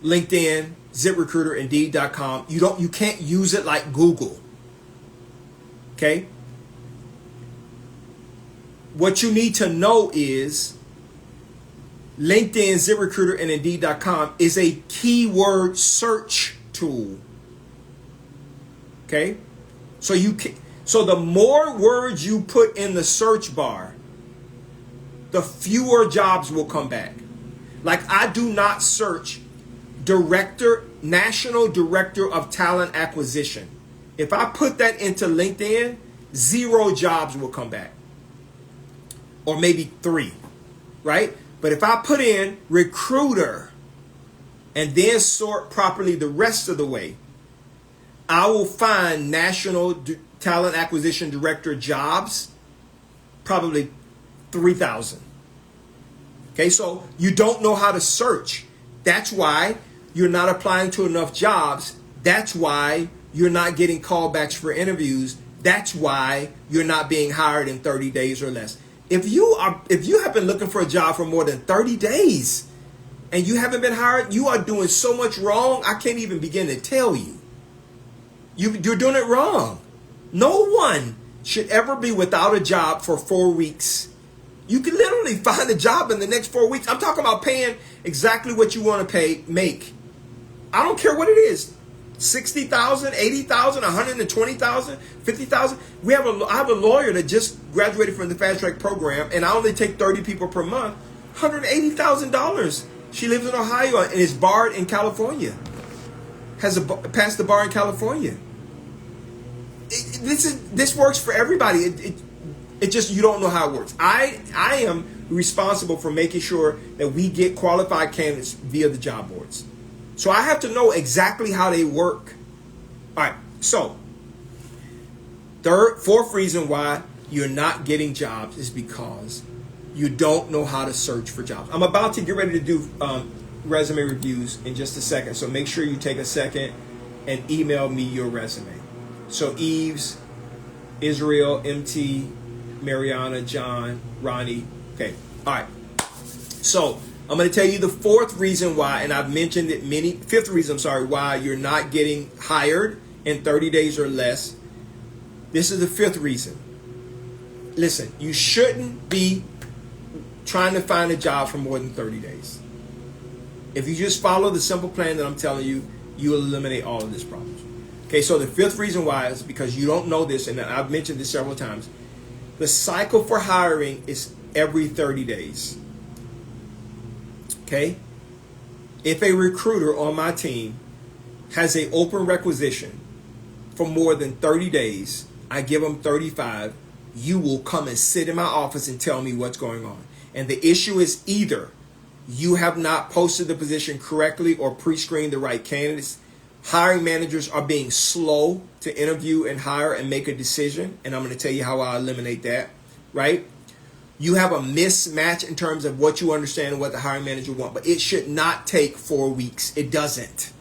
LinkedIn, ZipRecruiter, Indeed.com. You can't use it like Google. Okay? What you need to know is LinkedIn, ZipRecruiter, and Indeed.com is a keyword search tool. Okay? So the more words you put in the search bar, the fewer jobs will come back. Like, I do not search National Director of Talent Acquisition. If I put that into LinkedIn, 0 jobs will come back. Or maybe 3, right? But if I put in recruiter and then sort properly the rest of the way, I will find National Talent Acquisition Director jobs, probably 3,000. Okay, so you don't know how to search. That's why you're not applying to enough jobs. That's why you're not getting callbacks for interviews. That's why you're not being hired in 30 days or less. If you have been looking for a job for more than 30 days and you haven't been hired, you are doing so much wrong, I can't even begin to tell you. You're doing it wrong. No one should ever be without a job for 4 weeks. You can literally find a job in the next 4 weeks. I'm talking about paying exactly what you want to make. I don't care what it is. 60,000, 80,000, 120,000, 50,000. I have a lawyer that just graduated from the fast track program, and I only take 30 people per month. $180,000. She lives in Ohio and is barred in California. Passed the bar in California. This works for everybody. It just, you don't know how it works. I am responsible for making sure that we get qualified candidates via the job boards. So I have to know exactly how they work. All right. So fourth reason why you're not getting jobs is because you don't know how to search for jobs. I'm about to get ready to do resume reviews in just a second. So make sure you take a second and email me your resume. So Eves, Israel, MT, Mariana, John, Ronnie. Okay. All right. So I'm going to tell you the fourth reason why, and I've mentioned it fifth reason, why you're not getting hired in 30 days or less. This is the fifth reason. Listen, you shouldn't be trying to find a job for more than 30 days. If you just follow the simple plan that I'm telling you, you will eliminate all of these problems. Okay, so the fifth reason why is because you don't know this, and I've mentioned this several times. The cycle for hiring is every 30 days. Okay? If a recruiter on my team has an open requisition for more than 30 days, I give them 35, you will come and sit in my office and tell me what's going on. And the issue is either you have not posted the position correctly or pre-screened the right candidates. Hiring managers are being slow to interview and hire and make a decision. And I'm going to tell you how I eliminate that, right? You have a mismatch in terms of what you understand and what the hiring manager wants, but it should not take 4 weeks. It doesn't.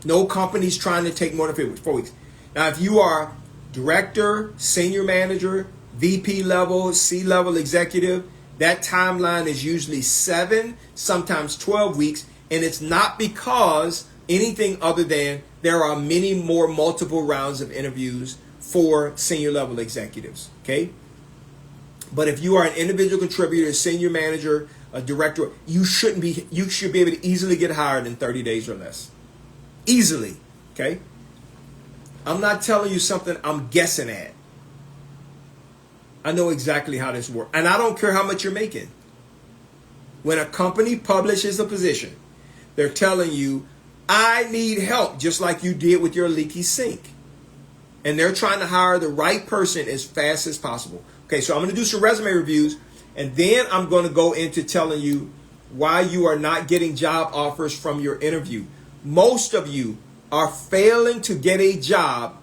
No company's trying to take more than 4 weeks. Now, if you are director, senior manager, VP level, C-level executive, that timeline is usually 7, sometimes 12 weeks, and it's not because anything other than there are many more multiple rounds of interviews for senior level executives, okay? But if you are an individual contributor, a senior manager, a director, you should be able to easily get hired in 30 days or less. Easily, okay? I'm not telling you something I'm guessing at. I know exactly how this works. And I don't care how much you're making. When a company publishes a position, they're telling you, I need help, just like you did with your leaky sink. And they're trying to hire the right person as fast as possible. Okay, so I'm going to do some resume reviews, and then I'm going to go into telling you why you are not getting job offers from your interview. Most of you are failing to get a job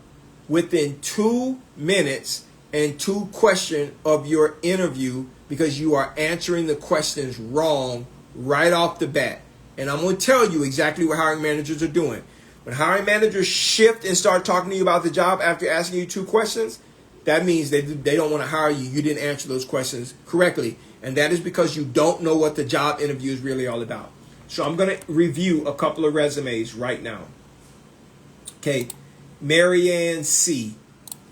within 2 minutes and 2 questions of your interview because you are answering the questions wrong right off the bat. And I'm going to tell you exactly what hiring managers are doing. When hiring managers shift and start talking to you about the job after asking you 2 questions, that means they don't want to hire you. You didn't answer those questions correctly. And that is because you don't know what the job interview is really all about. So I'm going to review a couple of resumes right now. Okay, Marianne C.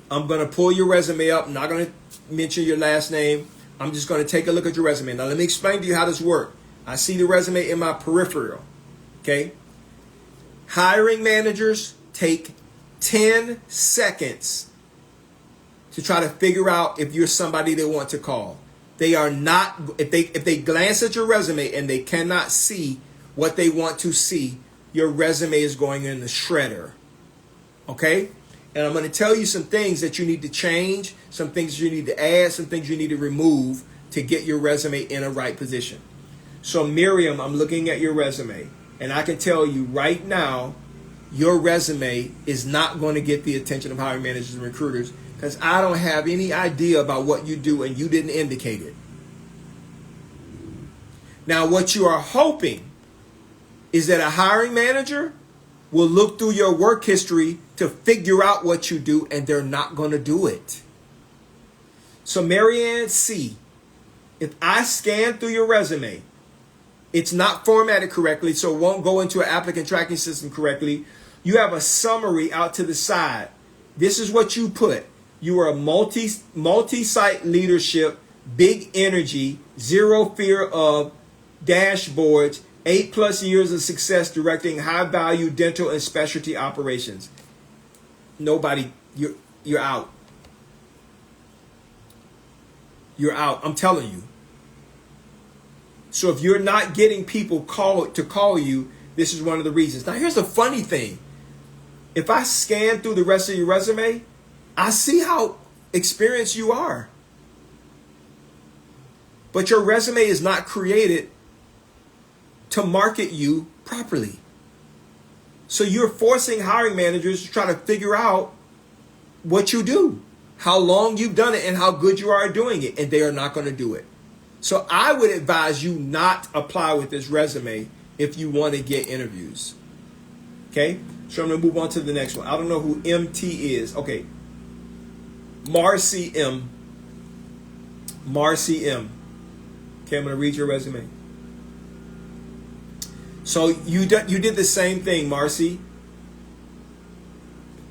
I'm going to pull your resume up. I'm not going to mention your last name. I'm just going to take a look at your resume. Now let me explain to you how this works. I see the resume in my peripheral. Okay. Hiring managers take 10 seconds to try to figure out if you're somebody they want to call. They are not, if they glance at your resume and they cannot see what they want to see, your resume is going in the shredder. Okay? And I'm going to tell you some things that you need to change, some things you need to add, some things you need to remove to get your resume in a right position. So Miriam, I'm looking at your resume, and I can tell you right now, your resume is not going to get the attention of hiring managers and recruiters because I don't have any idea about what you do and you didn't indicate it. Now, what you are hoping is that a hiring manager will look through your work history to figure out what you do, and they're not going to do it. So Marianne C., if I scan through your resume, it's not formatted correctly, so it won't go into an applicant tracking system correctly. You have a summary out to the side. This is what you put. You are a multi-site leadership, big energy, zero fear of dashboards, 8+ years of success directing high-value dental and specialty operations. Nobody, you're out. You're out. I'm telling you. So if you're not getting people to call you, this is one of the reasons. Now here's the funny thing. If I scan through the rest of your resume, I see how experienced you are. But your resume is not created to market you properly. So you're forcing hiring managers to try to figure out what you do, how long you've done it, and how good you are at doing it, and they are not going to do it. So I would advise you not apply with this resume if you want to get interviews. Okay? So I'm going to move on to the next one. I don't know who MT is. Okay. Marcy M. Marcy M. Okay, I'm going to read your resume. So you did the same thing, Marcy.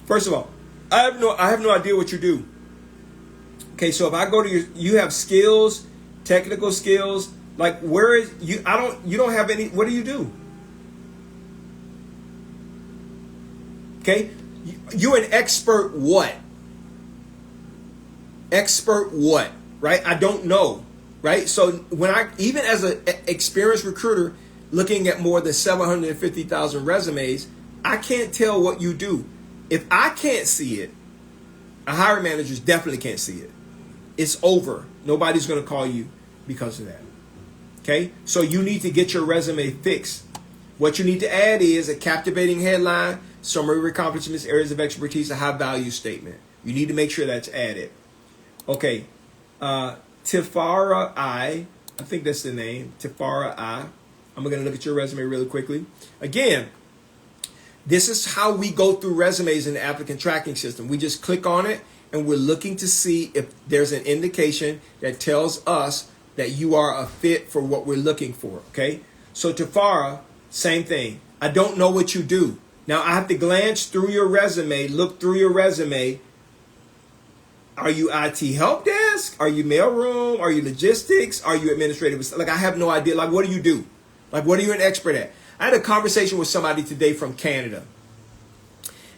First of all, I have no idea what you do. Okay, so if I go to you have skills, technical skills, like where is you? You don't have any. What do you do? Okay, you're an expert what? Expert what? Right? I don't know. Right? So when even as an experienced recruiter looking at more than 750,000 resumes, I can't tell what you do. If I can't see it, a hiring manager definitely can't see it. It's over. Nobody's going to call you because of that. Okay? So you need to get your resume fixed. What you need to add is a captivating headline, summary of accomplishments, areas of expertise, a high value statement. You need to make sure that's added. Okay. Tifara I think that's the name. Tifara I. I'm going to look at your resume really quickly. Again, this is how we go through resumes in the applicant tracking system. We just click on it and we're looking to see if there's an indication that tells us that you are a fit for what we're looking for. Okay. So Tifara, same thing. I don't know what you do. Now I have to glance through your resume, look through your resume. Are you IT help desk? Are you mailroom? Are you logistics? Are you administrative? Like I have no idea. Like what do you do? Like what are you an expert at? I had a conversation with somebody today from Canada.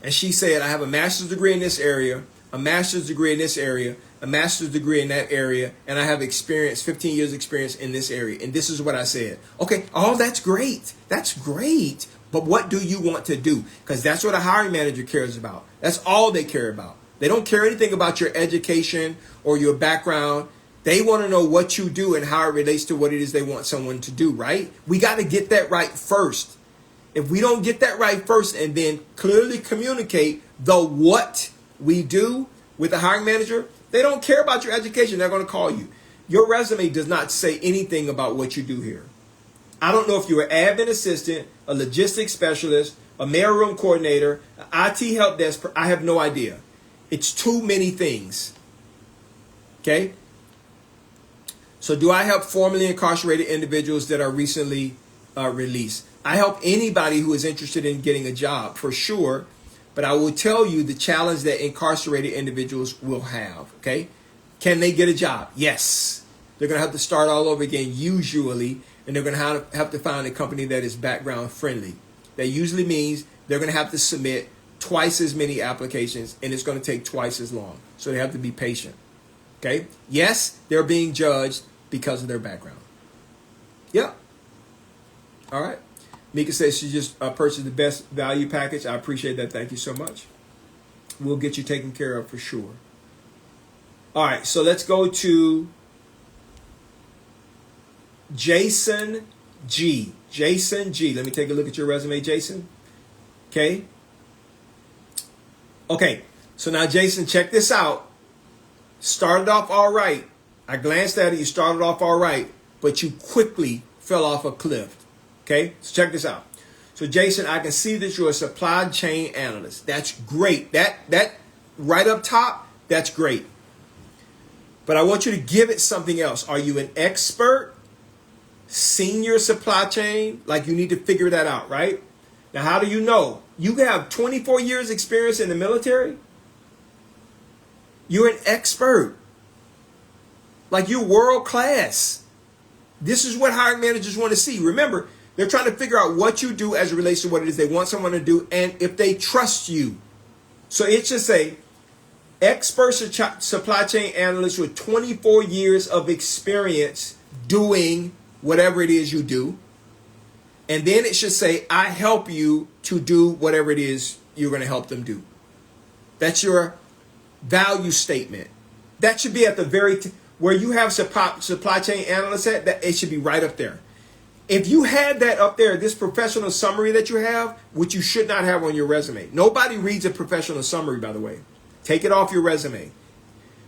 And she said, I have a master's degree in this area, a master's degree in this area, a master's degree in that area, and I have experience, 15 years experience in this area. And this is what I said. Okay, oh, that's great. That's great. But what do you want to do? Because that's what a hiring manager cares about. That's all they care about. They don't care anything about your education or your background. They want to know what you do and how it relates to what it is they want someone to do, right? We got to get that right first. If we don't get that right first and then clearly communicate the what we do with the hiring manager, They don't care about your education. They're going to call you. Your resume does not say anything about what you do here. I don't know if you're an admin assistant, a logistics specialist, a mailroom coordinator, an IT help desk. I have no idea. It's too many things. Okay? So do I help formerly incarcerated individuals that are recently released? I help anybody who is interested in getting a job, for sure. But I will tell you the challenge that incarcerated individuals will have. Okay? Can they get a job? Yes. They're going to have to start all over again, usually. And they're going to have to find a company that is background friendly. That usually means they're going to have to submit twice as many applications, and it's going to take twice as long. So they have to be patient. Okay? Yes, they're being judged because of their background. Yeah. All right. Mika says she just purchased the best value package. I appreciate that. Thank you so much. We'll get you taken care of for sure. All right. So let's go to Jason G. Jason G. Let me take a look at your resume, Jason. Okay. Okay. So now, Jason, check this out. Started off all right. I glanced at it. You started off all right, but you quickly fell off a cliff. Okay. So check this out. So, Jason, I can see that you're a supply chain analyst. That's great. That right up top, that's great. But I want you to give it something else. Are you an expert? Senior supply chain? Like, you need to figure that out, right? Now, how do you know? You have 24 years experience in the military. You're an expert. Like, you're world class. This is what hiring managers want to see. Remember, they're trying to figure out what you do as it relates to what it is they want someone to do and if they trust you. So it should say, expert supply chain analyst with 24 years of experience doing whatever it is you do. And then it should say, I help you to do whatever it is you're going to help them do. That's your value statement. That should be at the very, where you have supply chain analyst at, that it should be right up there. If you had that up there, this professional summary that you have, which you should not have on your resume. Nobody reads a professional summary, by the way. Take it off your resume.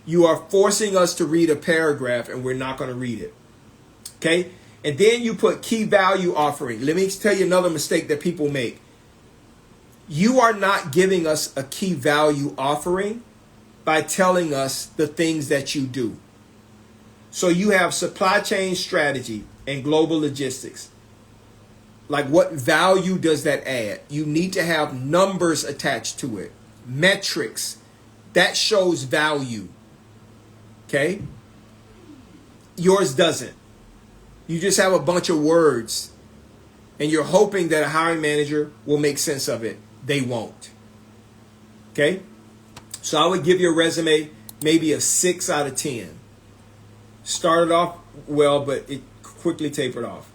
You are forcing us to read a paragraph and we're not going to read it. Okay? And then you put key value offering. Let me tell you another mistake that people make. You are not giving us a key value offering by telling us the things that you do. So you have supply chain strategy and global logistics. Like, what value does that add? You need to have numbers attached to it. Metrics. That shows value. Okay? Yours doesn't. You just have a bunch of words and you're hoping that a hiring manager will make sense of it. They won't. Okay? So I would give your resume maybe a 6 out of 10. Started off well, but it quickly tapered off.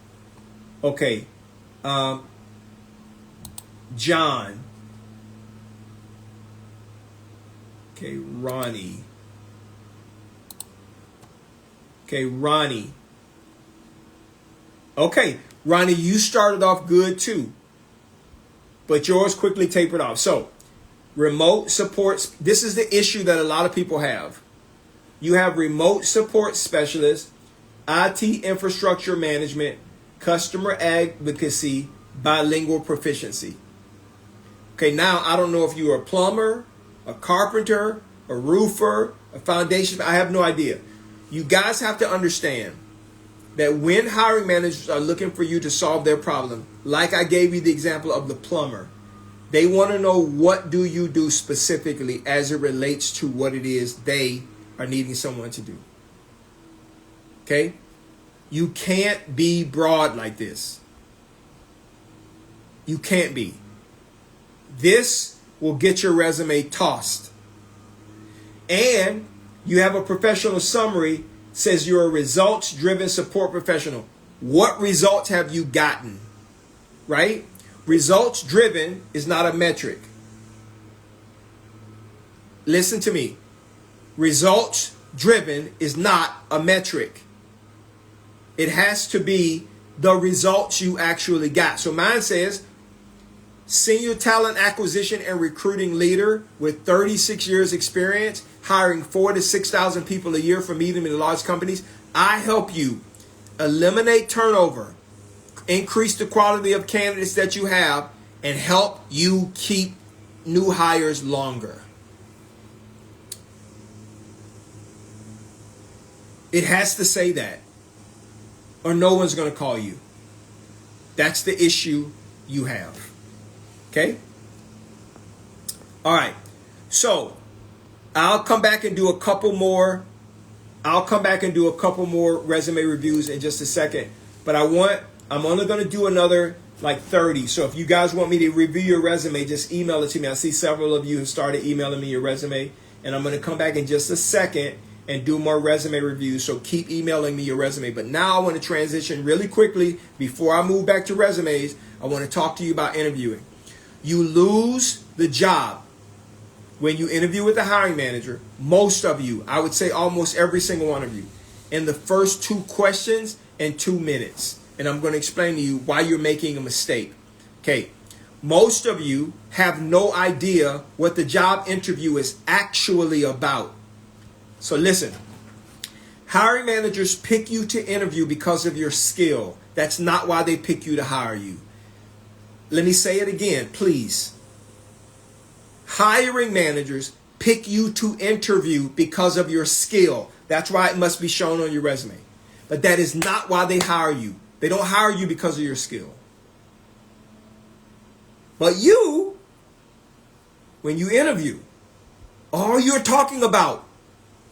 Okay. John. Okay, Ronnie. Okay, Ronnie. Okay, Ronnie, you started off good too, but yours quickly tapered off. So, remote supports. This is the issue that a lot of people have. You have remote support specialist, IT infrastructure management, customer advocacy, bilingual proficiency. Okay, now I don't know if you're a plumber, a carpenter, a roofer, a foundation. I have no idea. You guys have to understand that when hiring managers are looking for you to solve their problem, like I gave you the example of the plumber, they want to know what do you do specifically as it relates to what it is they are needing someone to do. Okay? You can't be broad like this. You can't be. This will get your resume tossed. And you have a professional summary, says you're a results-driven support professional. What results have you gotten? Right? Results-driven is not a metric. Listen to me. Results-driven is not a metric. It has to be the results you actually got. So mine says, senior talent acquisition and recruiting leader with 36 years experience, hiring 4,000 to 6,000 people a year for medium and large companies. I help you eliminate turnover, increase the quality of candidates that you have, and help you keep new hires longer. It has to say that, or no one's going to call you. That's the issue you have. Okay? All right. So, I'll come back and do a couple more resume reviews in just a second. But I'm only going to do another like 30. So if you guys want me to review your resume, just email it to me. I see several of you have started emailing me your resume. And I'm going to come back in just a second and do more resume reviews. So keep emailing me your resume. But now I want to transition really quickly. Before I move back to resumes, I want to talk to you about interviewing. You lose the job when you interview with the hiring manager. Most of you, I would say almost every single one of you, in the first 2 questions and 2 minutes. And I'm going to explain to you why you're making a mistake. Okay. Most of you have no idea what the job interview is actually about. So listen, hiring managers pick you to interview because of your skill. That's not why they pick you to hire you. Let me say it again, please. Hiring managers pick you to interview because of your skill. That's why it must be shown on your resume. But that is not why they hire you. They don't hire you because of your skill. But you, when you interview, all you're talking about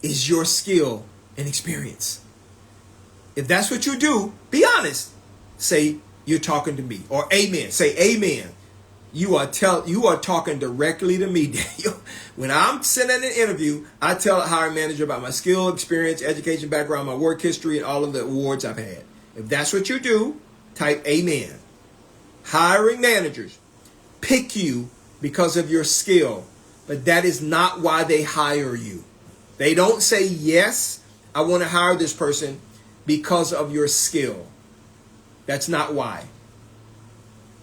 is your skill and experience. If that's what you do, be honest. Say, you're talking to me. Or amen. Say amen. You are talking directly to me, Daniel. When I'm sending an interview, I tell a hiring manager about my skill, experience, education, background, my work history, and all of the awards I've had. If that's what you do, type amen. Hiring managers pick you because of your skill, but that is not why they hire you. They don't say, yes, I want to hire this person because of your skill. That's not why.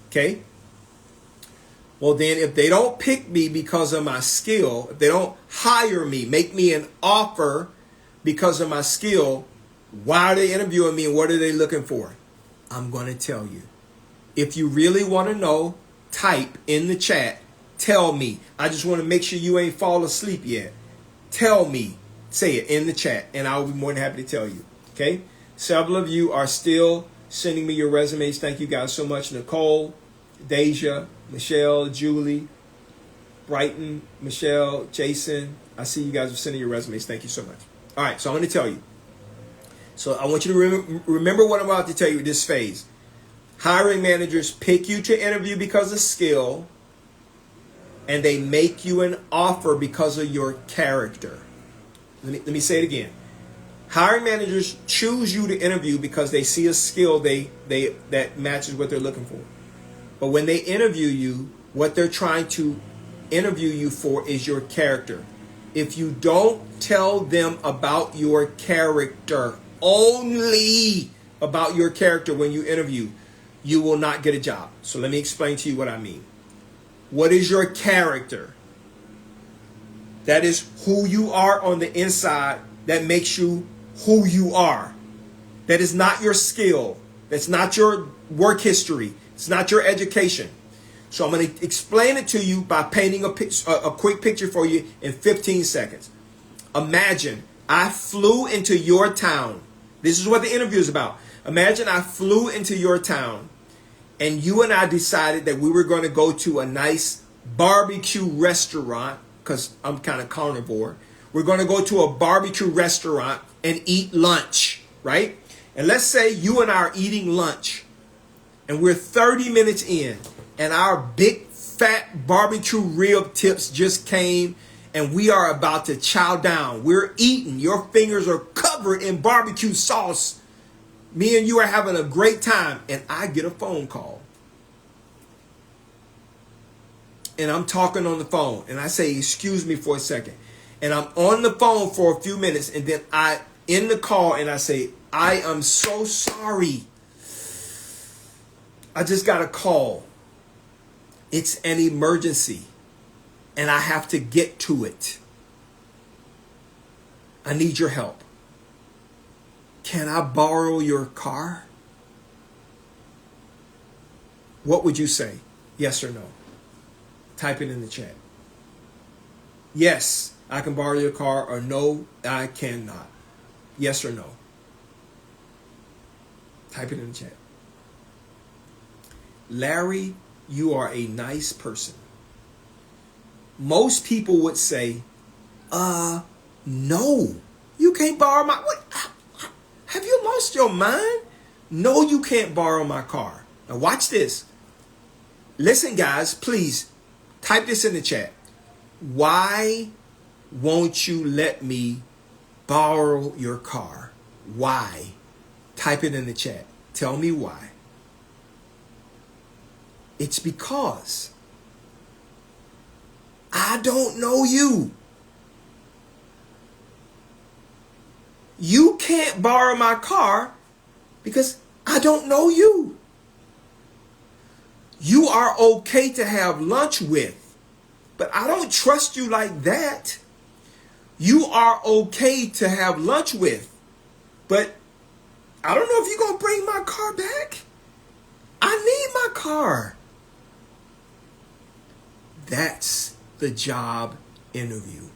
Okay? Well, then if they don't pick me because of my skill, if they don't hire me, make me an offer because of my skill, why are they interviewing me and what are they looking for? I'm going to tell you. If you really want to know, type in the chat, tell me. I just want to make sure you ain't fall asleep yet. Tell me. Say it in the chat and I'll be more than happy to tell you. Okay? Several of you are still sending me your resumes. Thank you guys so much. Nicole, Deja, Michelle, Julie, Brighton, Michelle, Jason. I see you guys are sending your resumes. Thank you so much. All right, so I'm going to tell you. So I want you to remember what I'm about to tell you this phase. Hiring managers pick you to interview because of skill, and they make you an offer because of your character. Let me say it again. Hiring managers choose you to interview because they see a skill that matches what they're looking for. But when they interview you, what they're trying to interview you for is your character. If you don't tell them about your character, only about your character when you interview, you will not get a job. So let me explain to you what I mean. What is your character? That is who you are on the inside that makes you who you are. That is not your skill. That's not your work history. It's not your education. So I'm going to explain it to you by painting a quick picture for you in 15 seconds. Imagine I flew into your town. This is what the interview is about. Imagine I flew into your town and you and I decided that we were going to go to a nice barbecue restaurant because I'm kind of carnivore. We're going to go to a barbecue restaurant and eat lunch, right? And let's say you and I are eating lunch and we're 30 minutes in and our big fat barbecue rib tips just came and we are about to chow down. We're eating. Your fingers are covered in barbecue sauce. Me and you are having a great time and I get a phone call. And I'm talking on the phone and I say, excuse me for a second. And I'm on the phone for a few minutes and then I end the call and I say, I am so sorry. I just got a call. It's an emergency and I have to get to it. I need your help. Can I borrow your car? What would you say? Yes or no? Type it in the chat. Yes, I can borrow your car, or no, I cannot. Yes or no? Type it in the chat. Larry, you are a nice person. Most people would say, no, you can't borrow my, what? Have you lost your mind? No, you can't borrow my car. Now watch this. Listen, guys, please type this in the chat. Why won't you let me borrow your car? Why? Type it in the chat. Tell me why. It's because I don't know you. You can't borrow my car because I don't know you. You are okay to have lunch with, but I don't trust you like that. You are okay to have lunch with, but I don't know if you're going to bring my car back. I need my car. That's the job interview.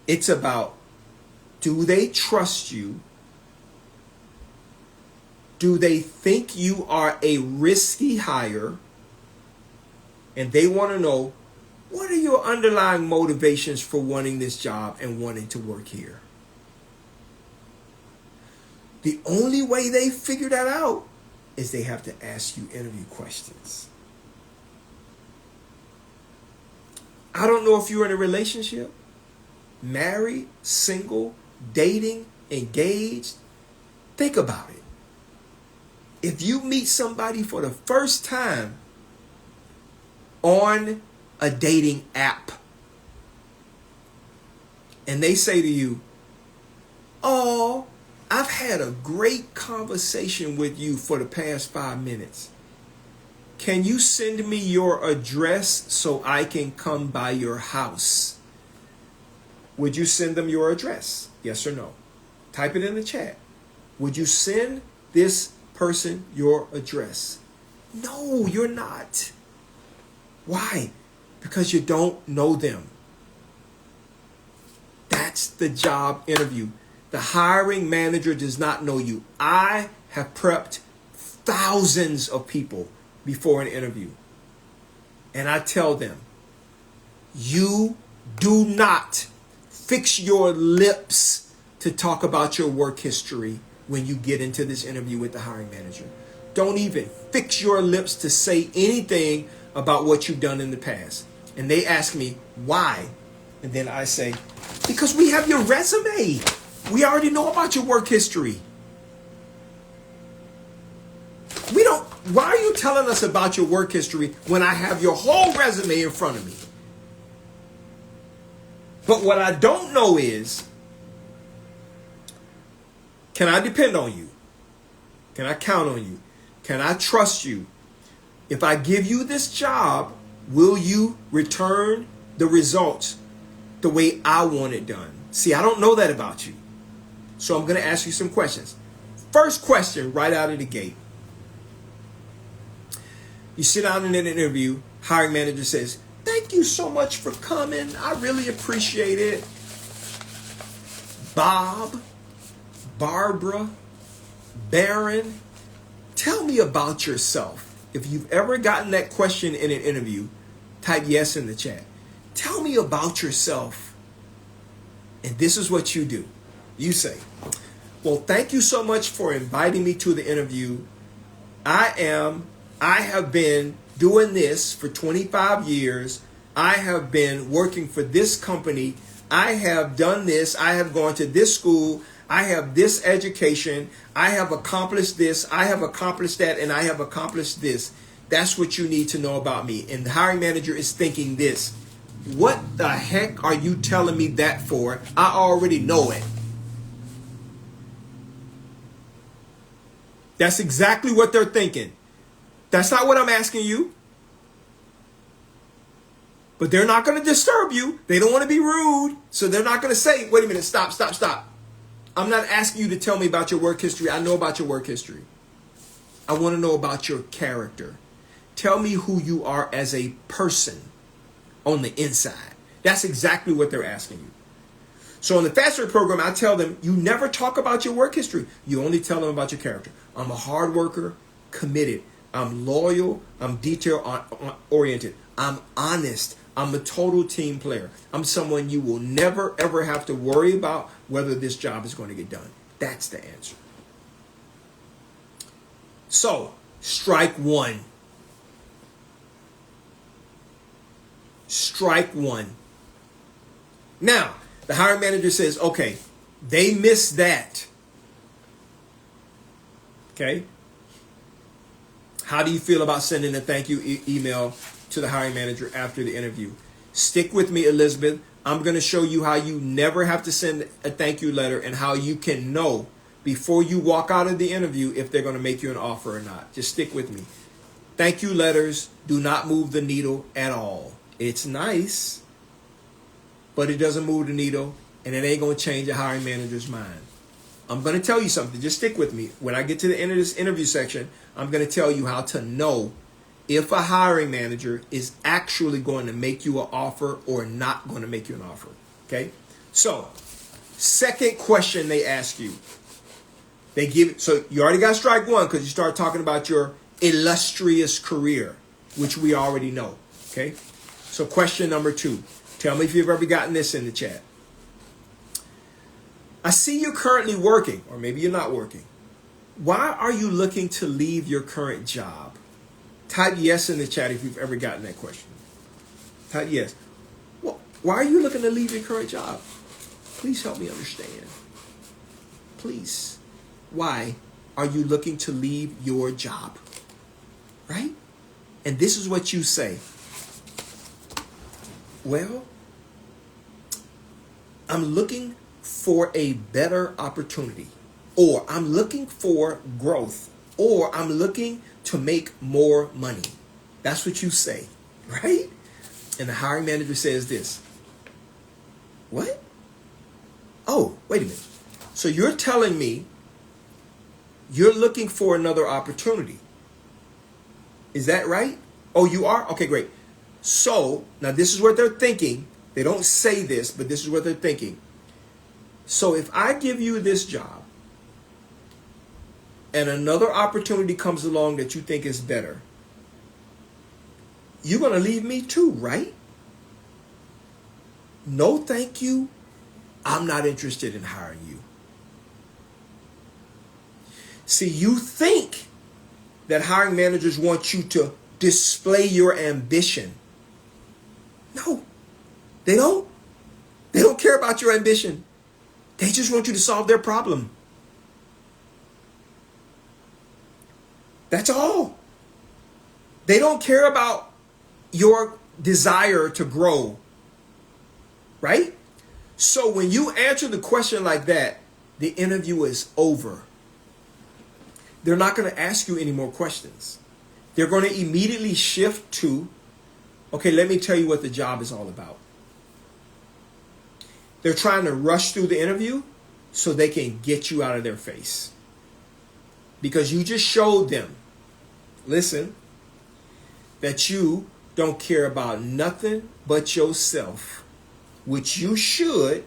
It's about, do they trust you? Do they think you are a risky hire? And they want to know, what are your underlying motivations for wanting this job and wanting to work here? The only way they figure that out is they have to ask you interview questions. I don't know if you're in a relationship, married, single, dating, engaged. Think about it. If you meet somebody for the first time on a dating app and they say to you, oh, I've had a great conversation with you for the past 5 minutes. Can you send me your address so I can come by your house? Would you send them your address? Yes or no? Type it in the chat. Would you send this person your address? No, you're not. Why? Because you don't know them. That's the job interview. The hiring manager does not know you. I have prepped thousands of people before an interview. And I tell them, you do not fix your lips to talk about your work history when you get into this interview with the hiring manager. Don't even fix your lips to say anything about what you've done in the past. And they ask me, why? And then I say, because we have your resume. We already know about your work history. Why are you telling us about your work history when I have your whole resume in front of me? But what I don't know is, can I depend on you? Can I count on you? Can I trust you? If I give you this job, will you return the results the way I want it done? See, I don't know that about you. So I'm going to ask you some questions. First question right out of the gate. You sit down in an interview, hiring manager says, thank you so much for coming. I really appreciate it. Bob, Barbara, Baron, tell me about yourself. If you've ever gotten that question in an interview, type yes in the chat. Tell me about yourself. And this is what you do. You say, well, thank you so much for inviting me to the interview. I have been doing this for 25 years. I have been working for this company. I have done this. I have gone to this school. I have this education. I have accomplished this. I have accomplished that. And I have accomplished this. That's what you need to know about me. And the hiring manager is thinking this. What the heck are you telling me that for? I already know it. That's exactly what they're thinking. That's not what I'm asking you. But they're not going to disturb you. They don't want to be rude. So they're not going to say, wait a minute, stop. I'm not asking you to tell me about your work history. I know about your work history. I want to know about your character. Tell me who you are as a person on the inside. That's exactly what they're asking you. So in the Fast Track program, I tell them, you never talk about your work history. You only tell them about your character. I'm a hard worker, committed. I'm loyal. I'm detail oriented. I'm honest. I'm a total team player. I'm someone you will never, ever have to worry about whether this job is going to get done. That's the answer. So, strike one. Strike one. Now, the hiring manager says, okay, they missed that. Okay. How do you feel about sending a thank you email to the hiring manager after the interview? Stick with me, Elizabeth. I'm going to show you how you never have to send a thank you letter and how you can know before you walk out of the interview if they're going to make you an offer or not. Just stick with me. Thank you letters do not move the needle at all. It's nice, but it doesn't move the needle, and it ain't going to change the hiring manager's mind. I'm going to tell you something. Just stick with me. When I get to the end of this interview section, I'm going to tell you how to know if a hiring manager is actually going to make you an offer or not going to make you an offer. Okay? So, second question they ask you. So you already got strike one because you start talking about your illustrious career, which we already know. Okay? So question number 2. Tell me if you've ever gotten this in the chat. I see you're currently working, or maybe you're not working. Why are you looking to leave your current job? Type yes in the chat if you've ever gotten that question. Type yes. Well, why are you looking to leave your current job? Please help me understand. Please. Why are you looking to leave your job? Right? And this is what you say. Well, I'm looking for a better opportunity, or I'm looking for growth, or I'm looking to make more money. That's what you say, right? And the hiring manager says this. What? Oh, wait a minute. So you're telling me you're looking for another opportunity. Is that right? Oh, you are? Okay, great. So, now this is what they're thinking. They don't say this, but this is what they're thinking. So if I give you this job and another opportunity comes along that you think is better, you're going to leave me too, right? No, thank you. I'm not interested in hiring you. See, you think that hiring managers want you to display your ambition. No, they don't. They don't care about your ambition. They just want you to solve their problem. That's all. They don't care about your desire to grow. Right? So when you answer the question like that, the interview is over. They're not going to ask you any more questions. They're going to immediately shift to, okay, let me tell you what the job is all about. They're trying to rush through the interview so they can get you out of their face. Because you just showed them, listen, that you don't care about nothing but yourself, which you should,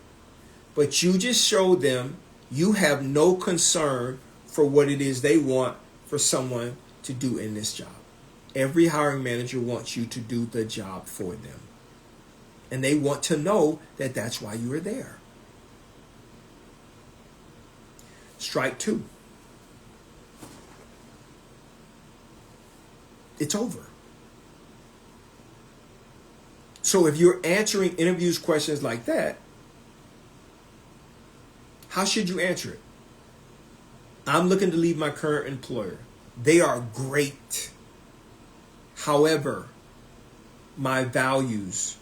but you just showed them you have no concern for what it is they want for someone to do in this job. Every hiring manager wants you to do the job for them. And they want to know that that's why you are there. Strike 2. It's over. So if you're answering interviews questions like that, how should you answer it? I'm looking to leave my current employer. They are great. However, my values,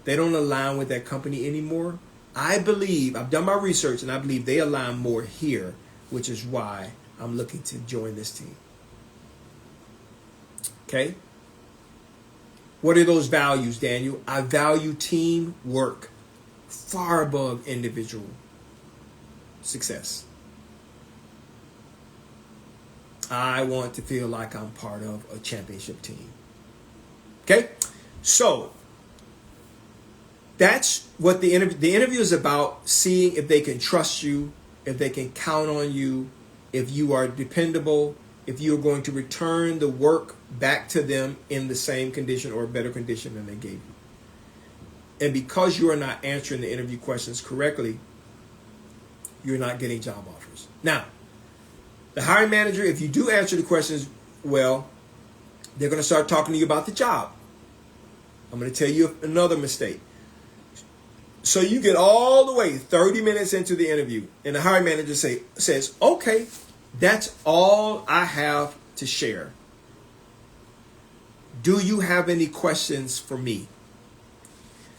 they don't align with that company anymore. I believe, I've done my research, and I believe they align more here, which is why I'm looking to join this team. Okay? What are those values, Daniel? I value teamwork far above individual success. I want to feel like I'm part of a championship team. Okay? So, that's what the interview is about, seeing if they can trust you, if they can count on you, if you are dependable, if you are going to return the work back to them in the same condition or better condition than they gave you. And because you are not answering the interview questions correctly, you're not getting job offers. Now, the hiring manager, if you do answer the questions well, they're going to start talking to you about the job. I'm going to tell you another mistake. So you get all the way 30 minutes into the interview, and the hiring manager says, okay, that's all I have to share. Do you have any questions for me?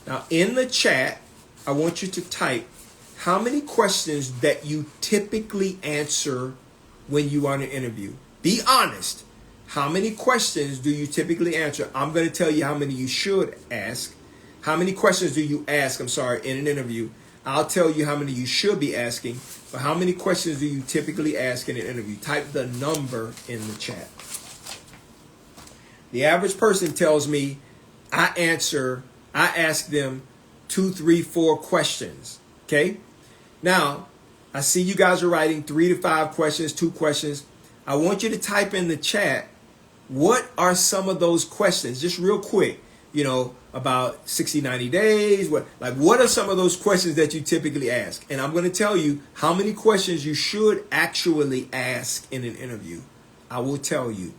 Now, in the chat, I want you to type how many questions that you typically answer when you are in an interview. Be honest. How many questions do you typically answer? I'm going to tell you how many you should ask. How many questions do you ask, in an interview? I'll tell you how many you should be asking, but how many questions do you typically ask in an interview? Type the number in the chat. The average person tells me I ask them 2, 3, 4 questions. Okay? Now, I see you guys are writing 3 to 5 questions, 2 questions. I want you to type in the chat, what are some of those questions? Just real quick, about 60, 90 days. What are some of those questions that you typically ask? And I'm going to tell you how many questions you should actually ask in an interview. I will tell you.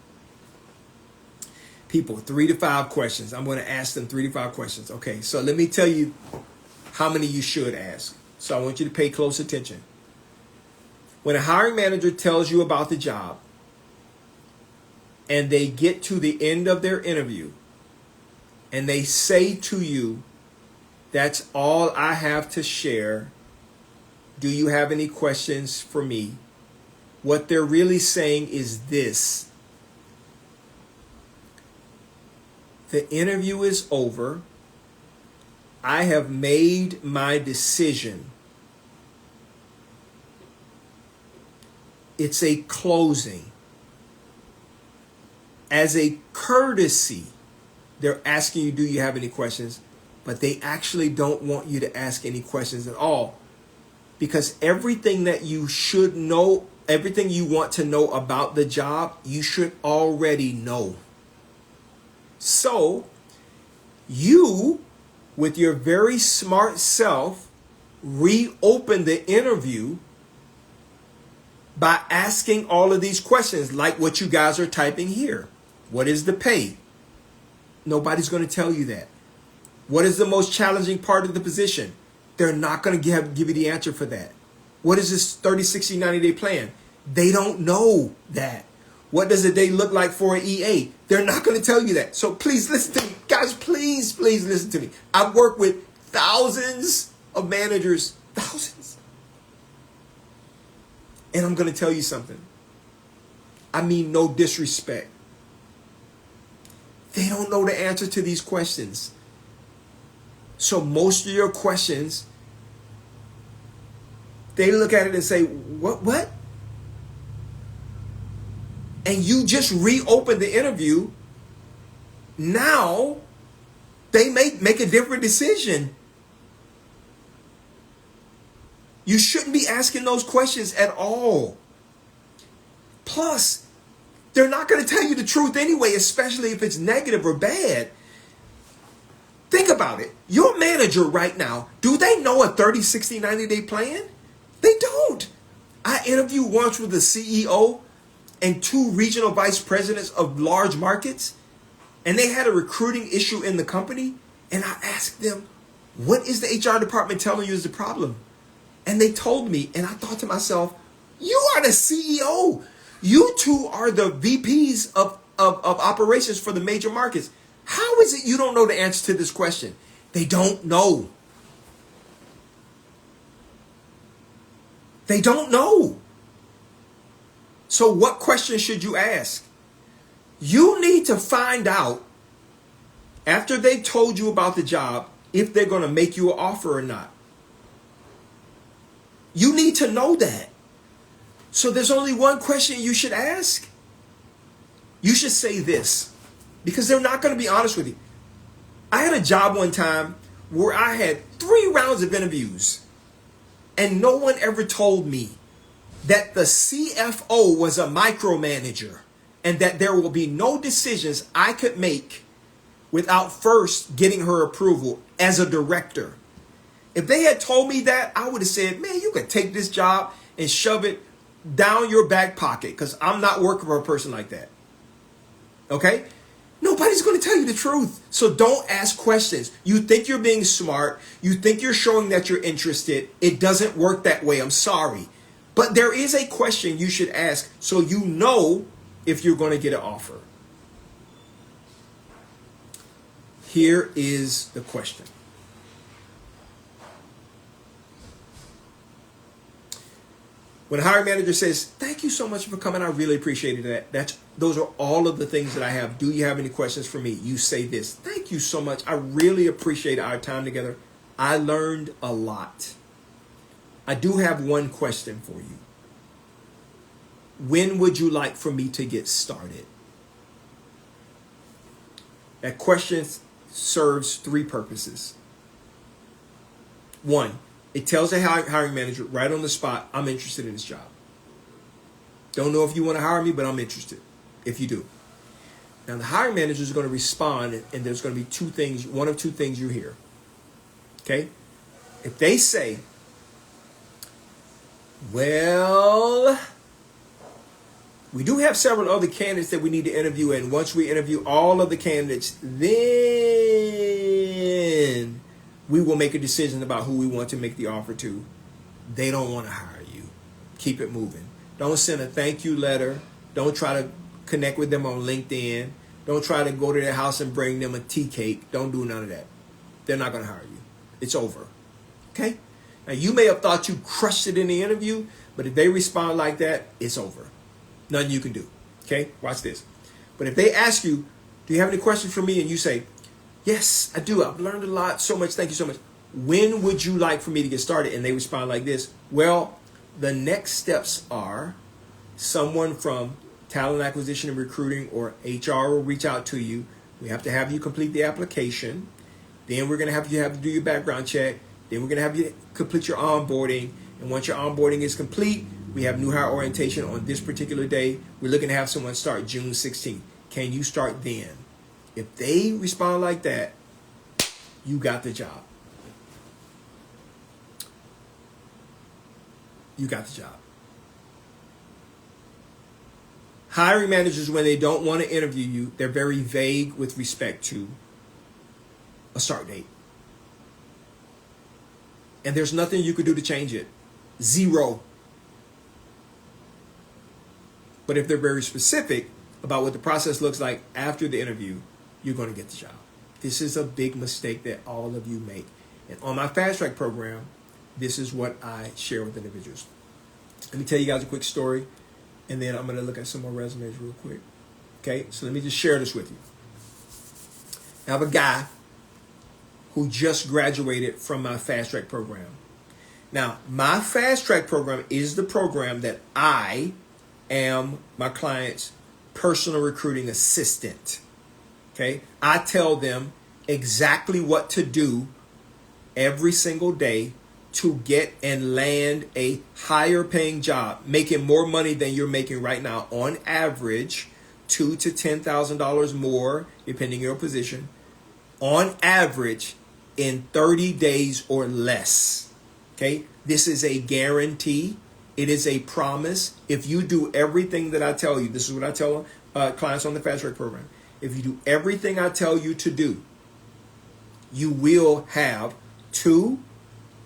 People, 3 to 5 questions. I'm going to ask them 3 to 5 questions. Okay, so let me tell you how many you should ask. So I want you to pay close attention. When a hiring manager tells you about the job and they get to the end of their interview and they say to you, that's all I have to share. Do you have any questions for me? What they're really saying is this. The interview is over. I have made my decision. It's a closing. As a courtesy, they're asking you, do you have any questions? But they actually don't want you to ask any questions at all. Because everything that you should know, everything you want to know about the job, you should already know. So, you, with your very smart self, reopen the interview by asking all of these questions, like what you guys are typing here. What is the pay? Nobody's going to tell you that. What is the most challenging part of the position? They're not going to give you the answer for that. What is this 30, 60, 90-day plan? They don't know that. What does a day look like for an EA? They're not going to tell you that. So please listen to me. Guys, please listen to me. I've worked with thousands of managers. Thousands. And I'm going to tell you something. I mean no disrespect. They don't know the answer to these questions. So most of your questions, they look at it and say, what? And you just reopen the interview. Now, they make a different decision. You shouldn't be asking those questions at all. Plus, they're not going to tell you the truth anyway, especially if it's negative or bad. Think about it. Your manager right now, do they know a 30, 60, 90-day plan? They don't. I interviewed once with the CEO and 2 regional vice presidents of large markets, and they had a recruiting issue in the company, and I asked them, what is the HR department telling you is the problem? And they told me, and I thought to myself, you are the CEO. You 2 are the VPs of operations for the major markets. How is it you don't know the answer to this question? They don't know. They don't know. So what question should you ask? You need to find out after they told you about the job, if they're going to make you an offer or not. You need to know that. So there's only one question you should ask. You should say this, because they're not going to be honest with you. I had a job one time where I had 3 rounds of interviews, and no one ever told me that the CFO was a micromanager and that there will be no decisions I could make without first getting her approval as a director. If they had told me that, I would have said, man, you can take this job and shove it down your back pocket, because I'm not working for a person like that. Okay? Nobody's going to tell you the truth. So don't ask questions. You think you're being smart. You think you're showing that you're interested. It doesn't work that way. I'm sorry. But there is a question you should ask so you know if you're going to get an offer. Here is the question. When a hiring manager says, thank you so much for coming, I really appreciated that. Those are all of the things that I have. Do you have any questions for me? You say this. Thank you so much. I really appreciate our time together. I learned a lot. I do have one question for you. When would you like for me to get started? That question serves 3 purposes. 1, it tells the hiring manager right on the spot, I'm interested in this job. Don't know if you want to hire me, but I'm interested if you do. Now, the hiring manager is going to respond, and there's going to be 2 things, one of 2 things you hear. Okay? If they say, well, we do have several other candidates that we need to interview, and once we interview all of the candidates, then we will make a decision about who we want to make the offer to. They don't want to hire you. Keep it moving. Don't send a thank you letter. Don't try to connect with them on LinkedIn. Don't try to go to their house and bring them a tea cake. Don't do none of that. They're not going to hire you. It's over. Okay? Now, you may have thought you crushed it in the interview, but if they respond like that, it's over. Nothing you can do. Okay? Watch this. But if they ask you, do you have any questions for me? And you say, yes, I do. I've learned a lot. So much. Thank you so much. When would you like for me to get started? And they respond like this. Well, the next steps are someone from talent acquisition and recruiting or HR will reach out to you. We have to have you complete the application. Then we're going to have you do your background check. Then we're going to have you complete your onboarding. And once your onboarding is complete, we have new hire orientation on this particular day. We're looking to have someone start June 16th. Can you start then? If they respond like that, you got the job. You got the job. Hiring managers, when they don't want to interview you, they're very vague with respect to a start date. And there's nothing you could do to change it. 0. But if they're very specific about what the process looks like after the interview, you're going to get the job. This is a big mistake that all of you make. And on my Fast Track program, this is what I share with individuals. Let me tell you guys a quick story, and then I'm going to look at some more resumes real quick. Okay, so let me just share this with you. I have a guy who just graduated from my Fast Track program. Now, my Fast Track program is the program that I am my client's personal recruiting assistant. Okay, I tell them exactly what to do every single day to get and land a higher paying job, making more money than you're making right now. On average, $2,000 to $10,000 more, depending on your position. On average, in 30 days or less. Okay, this is a guarantee. It is a promise. If you do everything that I tell you, this is what I tell clients on the Fast Track program. If you do everything I tell you to do, you will have 2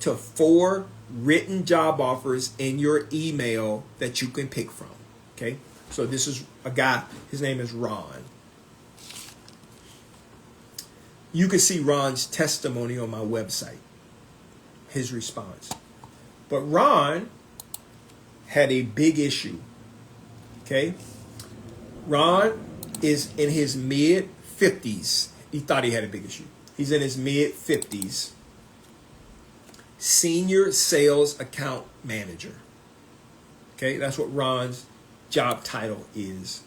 to 4 written job offers in your email that you can pick from. Okay, so this is a guy, his name is Ron. You can see Ron's testimony on my website, his response. But Ron had a big issue. Okay, Ron is in his mid-50s. he thought he had a big issue. He's in his mid-50s. Senior Sales Account Manager. Okay, that's what Ron's job title is.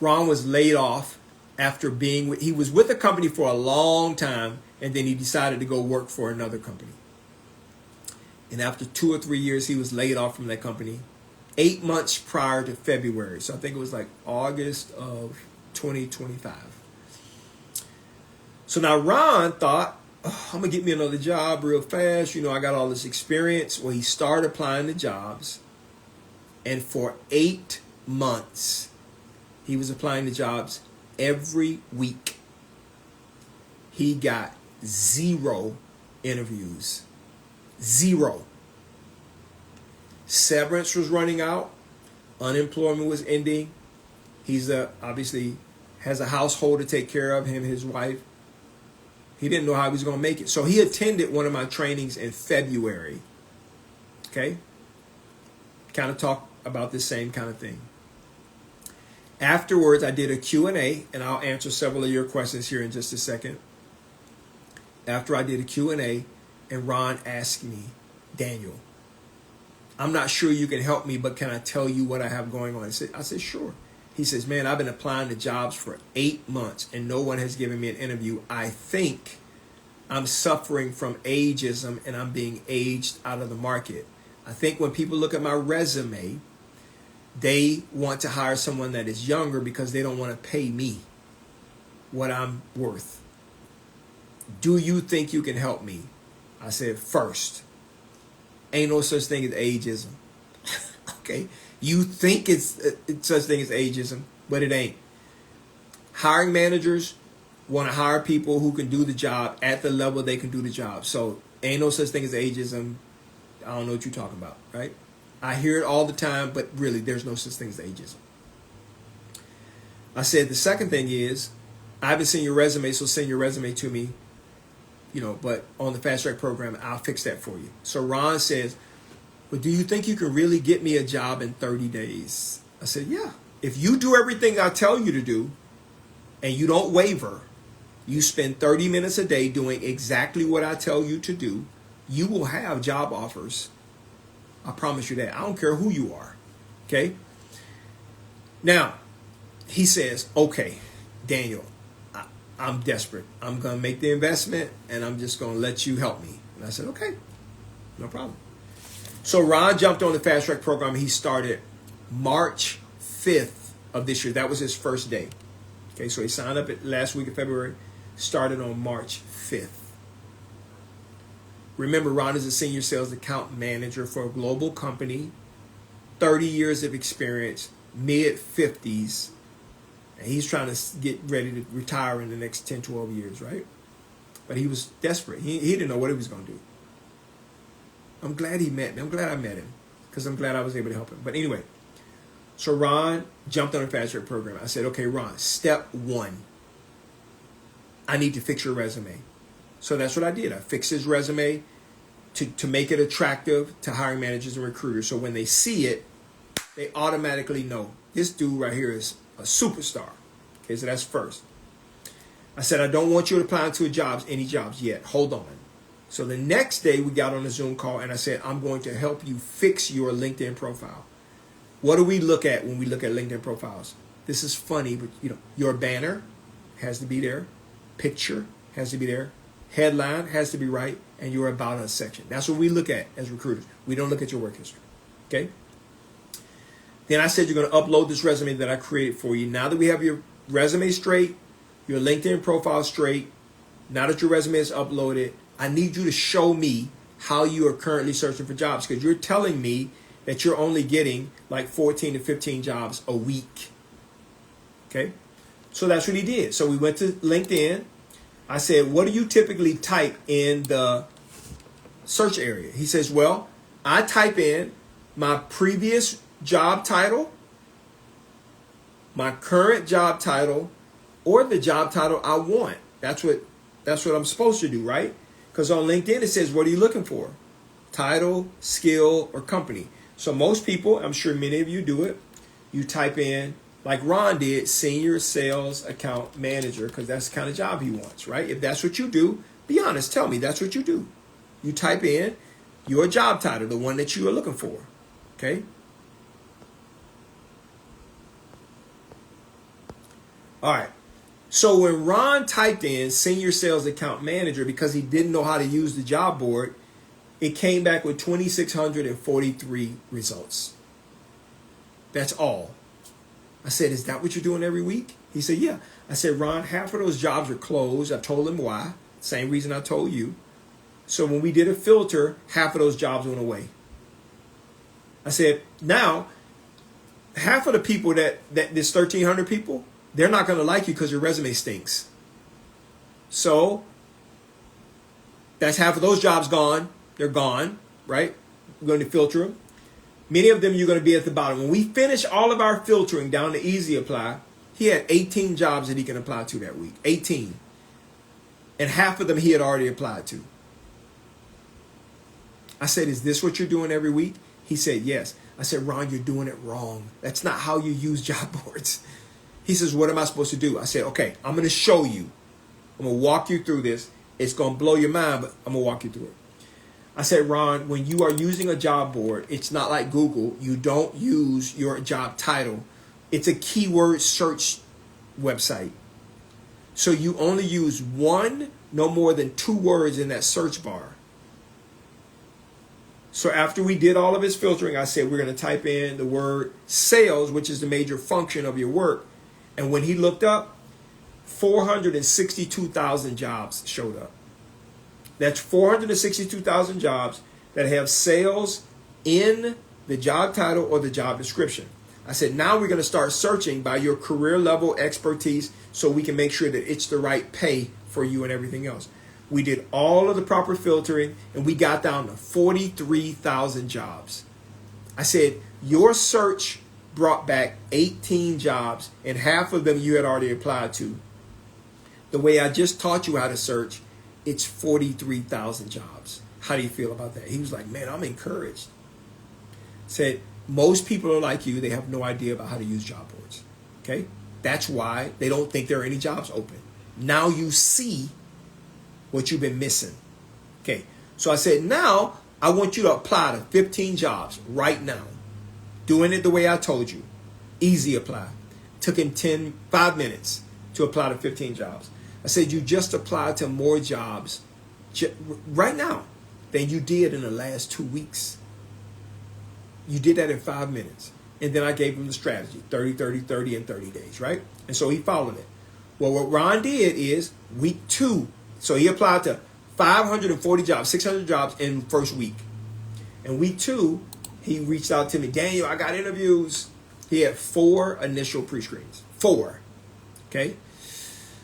Ron was laid off after he was with a company for a long time, and then he decided to go work for another company. And after 2 or 3 years, he was laid off from that company 8 months prior to February. So I think it was like August of 2025. So now Ron thought, oh, I'm going to get me another job real fast. I got all this experience. Well, he started applying to jobs. And for 8 months, he was applying to jobs every week. He got 0 interviews. 0. Severance was running out. Unemployment was ending. He's obviously has a household to take care of, him and his wife. He didn't know how he was going to make it. So he attended one of my trainings in February. Okay? Kind of talk about this same kind of thing. Afterwards, I did a Q&A, and I'll answer several of your questions here in just a second. After I did a Q&A, and Ron asked me, Daniel, I'm not sure you can help me, but can I tell you what I have going on? I said, sure. He says, man, I've been applying to jobs for 8 months, and no one has given me an interview. I think I'm suffering from ageism, and I'm being aged out of the market. I think when people look at my resume, they want to hire someone that is younger because they don't want to pay me what I'm worth. Do you think you can help me? I said, first, ain't no such thing as ageism. Okay? You think it's such thing as ageism, but it ain't. Hiring managers want to hire people who can do the job at the level they can do the job. So ain't no such thing as ageism. I don't know what you're talking about, right? I hear it all the time, but really, there's no such thing as ageism. I said the second thing is, I haven't seen your resume, so send your resume to me, but on the Fast Track program, I'll fix that for you. So Ron says, well, do you think you can really get me a job in 30 days? I said, yeah. If you do everything I tell you to do, and you don't waver, you spend 30 minutes a day doing exactly what I tell you to do, you will have job offers. I promise you that. I don't care who you are. Okay? Now, he says, okay, Daniel, I'm desperate. I'm going to make the investment, and I'm just going to let you help me. And I said, okay, no problem. So Ron jumped on the Fast Track program. He started March 5th of this year. That was his first day. Okay, so he signed up last week of February, started on March 5th. Remember, Ron is a senior sales account manager for a global company, 30 years of experience, mid-50s, and he's trying to get ready to retire in the next 10, 12 years, right? But he was desperate. He didn't know what he was going to do. I'm glad he met me. I'm glad I met him because I'm glad I was able to help him. But anyway, so Ron jumped on the Fast Track program. I said, okay, Ron, step 1, I need to fix your resume. So that's what I did. I fixed his resume to make it attractive to hiring managers and recruiters. So when they see it, they automatically know this dude right here is a superstar. Okay, so that's first. I said, I don't want you to apply to any jobs yet. Hold on. So the next day we got on a Zoom call and I said, I'm going to help you fix your LinkedIn profile. What do we look at when we look at LinkedIn profiles? This is funny, but your banner has to be there. Picture has to be there. Headline has to be right. And your About Us section. That's what we look at as recruiters. We don't look at your work history. Okay? Then I said, you're going to upload this resume that I created for you. Now that we have your resume straight, your LinkedIn profile straight, now that your resume is uploaded, I need you to show me how you are currently searching for jobs, because you're telling me that you're only getting like 14 to 15 jobs a week. Okay? So that's what he did. So we went to LinkedIn. I said, what do you typically type in the search area? He says, well, I type in my previous job title, my current job title, or the job title I want. That's what I'm supposed to do, right? Because on LinkedIn it says, what are you looking for? Title, skill, or company. So most people, I'm sure many of you do it, you type in like Ron did, senior sales account manager, because that's the kind of job he wants, right? If that's what you do, be honest. Tell me that's what you do. You type in your job title, the one that you are looking for, okay? All right. So when Ron typed in senior sales account manager, because he didn't know how to use the job board, it came back with 2,643 results. That's all. I said, is that what you're doing every week? He said, yeah. I said, Ron, half of those jobs are closed. I told him why. Same reason I told you. So when we did a filter, half of those jobs went away. I said, now, half of the people that this 1,300 people, they're not going to like you because your resume stinks. So that's half of those jobs gone. They're gone, right? We're going to filter them. Many of them you're going to be at the bottom. When we finish all of our filtering down to easy apply, he had 18 jobs that he can apply to that week. 18. And half of them he had already applied to. I said, is this what you're doing every week? He said, yes. I said, Ron, you're doing it wrong. That's not how you use job boards. He says, what am I supposed to do? I said, okay, I'm going to show you. I'm going to walk you through this. It's going to blow your mind, but I'm going to walk you through it. I said, Ron, when you are using a job board, it's not like Google. You don't use your job title. It's a keyword search website. So you only use one, no more than 2 words in that search bar. So after we did all of his filtering, I said, we're going to type in the word sales, which is the major function of your work. And when he looked up, 462,000 jobs showed up. That's 462,000 jobs that have sales in the job title or the job description. I said, now we're going to start searching by your career level expertise so we can make sure that it's the right pay for you and everything else. We did all of the proper filtering and we got down to 43,000 jobs. I said, your search brought back 18 jobs and half of them you had already applied to. The way I just taught you how to search, it's 43,000 jobs. How do you feel about that? He was like, man, I'm encouraged. Said, most people are like you. They have no idea about how to use job boards. Okay? That's why they don't think there are any jobs open. Now you see what you've been missing. Okay. So I said, now I want you to apply to 15 jobs right now. Doing it the way I told you. Easy apply. Took him 5 minutes to apply to 15 jobs. I said, you just applied to more jobs right now than you did in the last 2 weeks. You did that in 5 minutes. And then I gave him the strategy, 30, 30, 30, and 30 days, right? And so he followed it. Well, what Ron did is week 2. So he applied to 540 jobs, 600 jobs in the first week. And week 2, he reached out to me, Daniel, I got interviews. He had 4 initial pre-screens. 4. Okay?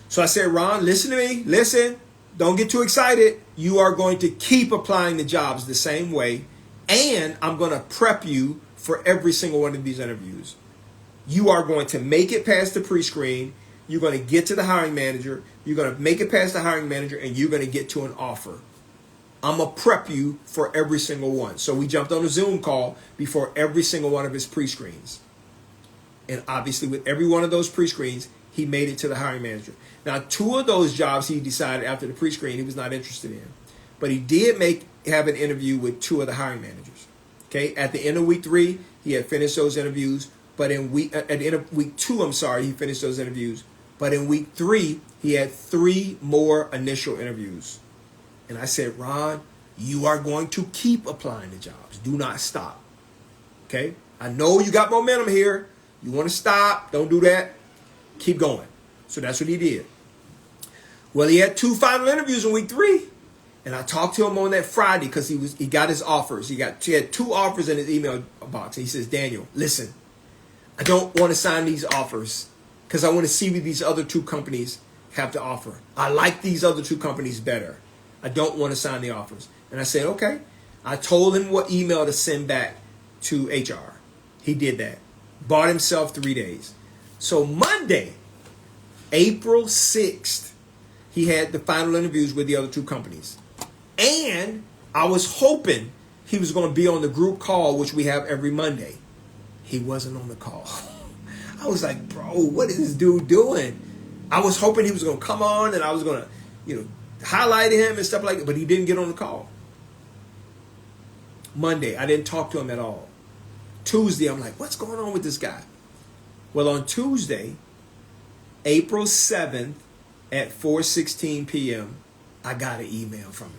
So I said, Ron, listen to me. Listen. Don't get too excited. You are going to keep applying the jobs the same way. And I'm going to prep you for every single one of these interviews. You are going to make it past the pre-screen. You're going to get to the hiring manager. You're going to make it past the hiring manager, and you're going to get to an offer. I'm going to prep you for every single one. So we jumped on a Zoom call before every single one of his pre-screens. And obviously with every one of those pre-screens, he made it to the hiring manager. Now, 2 of those jobs he decided after the pre-screen he was not interested in. But he did have an interview with 2 of the hiring managers. Okay, at the end of week 3, he had finished those interviews. But at the end of week 2, he finished those interviews. But in week 3, he had 3 more initial interviews. And I said, Ron, you are going to keep applying to jobs. Do not stop. Okay? I know you got momentum here. You want to stop. Don't do that. Keep going. So that's what he did. Well, he had 2 final interviews in week 3. And I talked to him on that Friday because he got his offers. He had 2 offers in his email box. And he says, Daniel, listen, I don't want to sign these offers because I want to see what these other 2 companies have to offer. I like these other 2 companies better. I don't want to sign the offers. And I said, okay. I told him what email to send back to HR. He did that. Bought himself 3 days. So Monday, April 6th, he had the final interviews with the other 2 companies. And I was hoping he was going to be on the group call, which we have every Monday. He wasn't on the call. I was like, bro, what is this dude doing? I was hoping he was going to come on and I was going to, highlight him and stuff like that, but he didn't get on the call. Monday, I didn't talk to him at all. Tuesday, I'm like, what's going on with this guy? Well, on Tuesday, April 7th at 4:16 p.m., I got an email from him.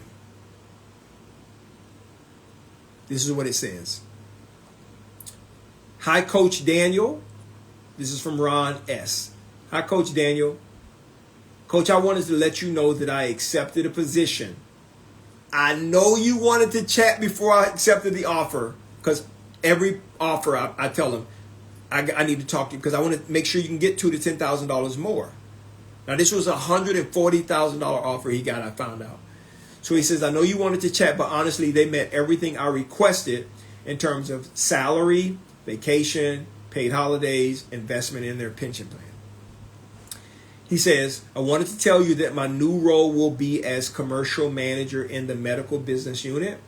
This is what it says. Hi, Coach Daniel. This is from Ron S. Hi, Coach Daniel. Coach, I wanted to let you know that I accepted a position. I know you wanted to chat before I accepted the offer, because every offer I tell them, I need to talk to you because I want to make sure you can get $2,000 to $10,000 more. Now, this was a $140,000 offer he got, I found out. So he says, I know you wanted to chat, but honestly, they met everything I requested in terms of salary, vacation, paid holidays, investment in their pension plan. He says, I wanted to tell you that my new role will be as commercial manager in the medical business unit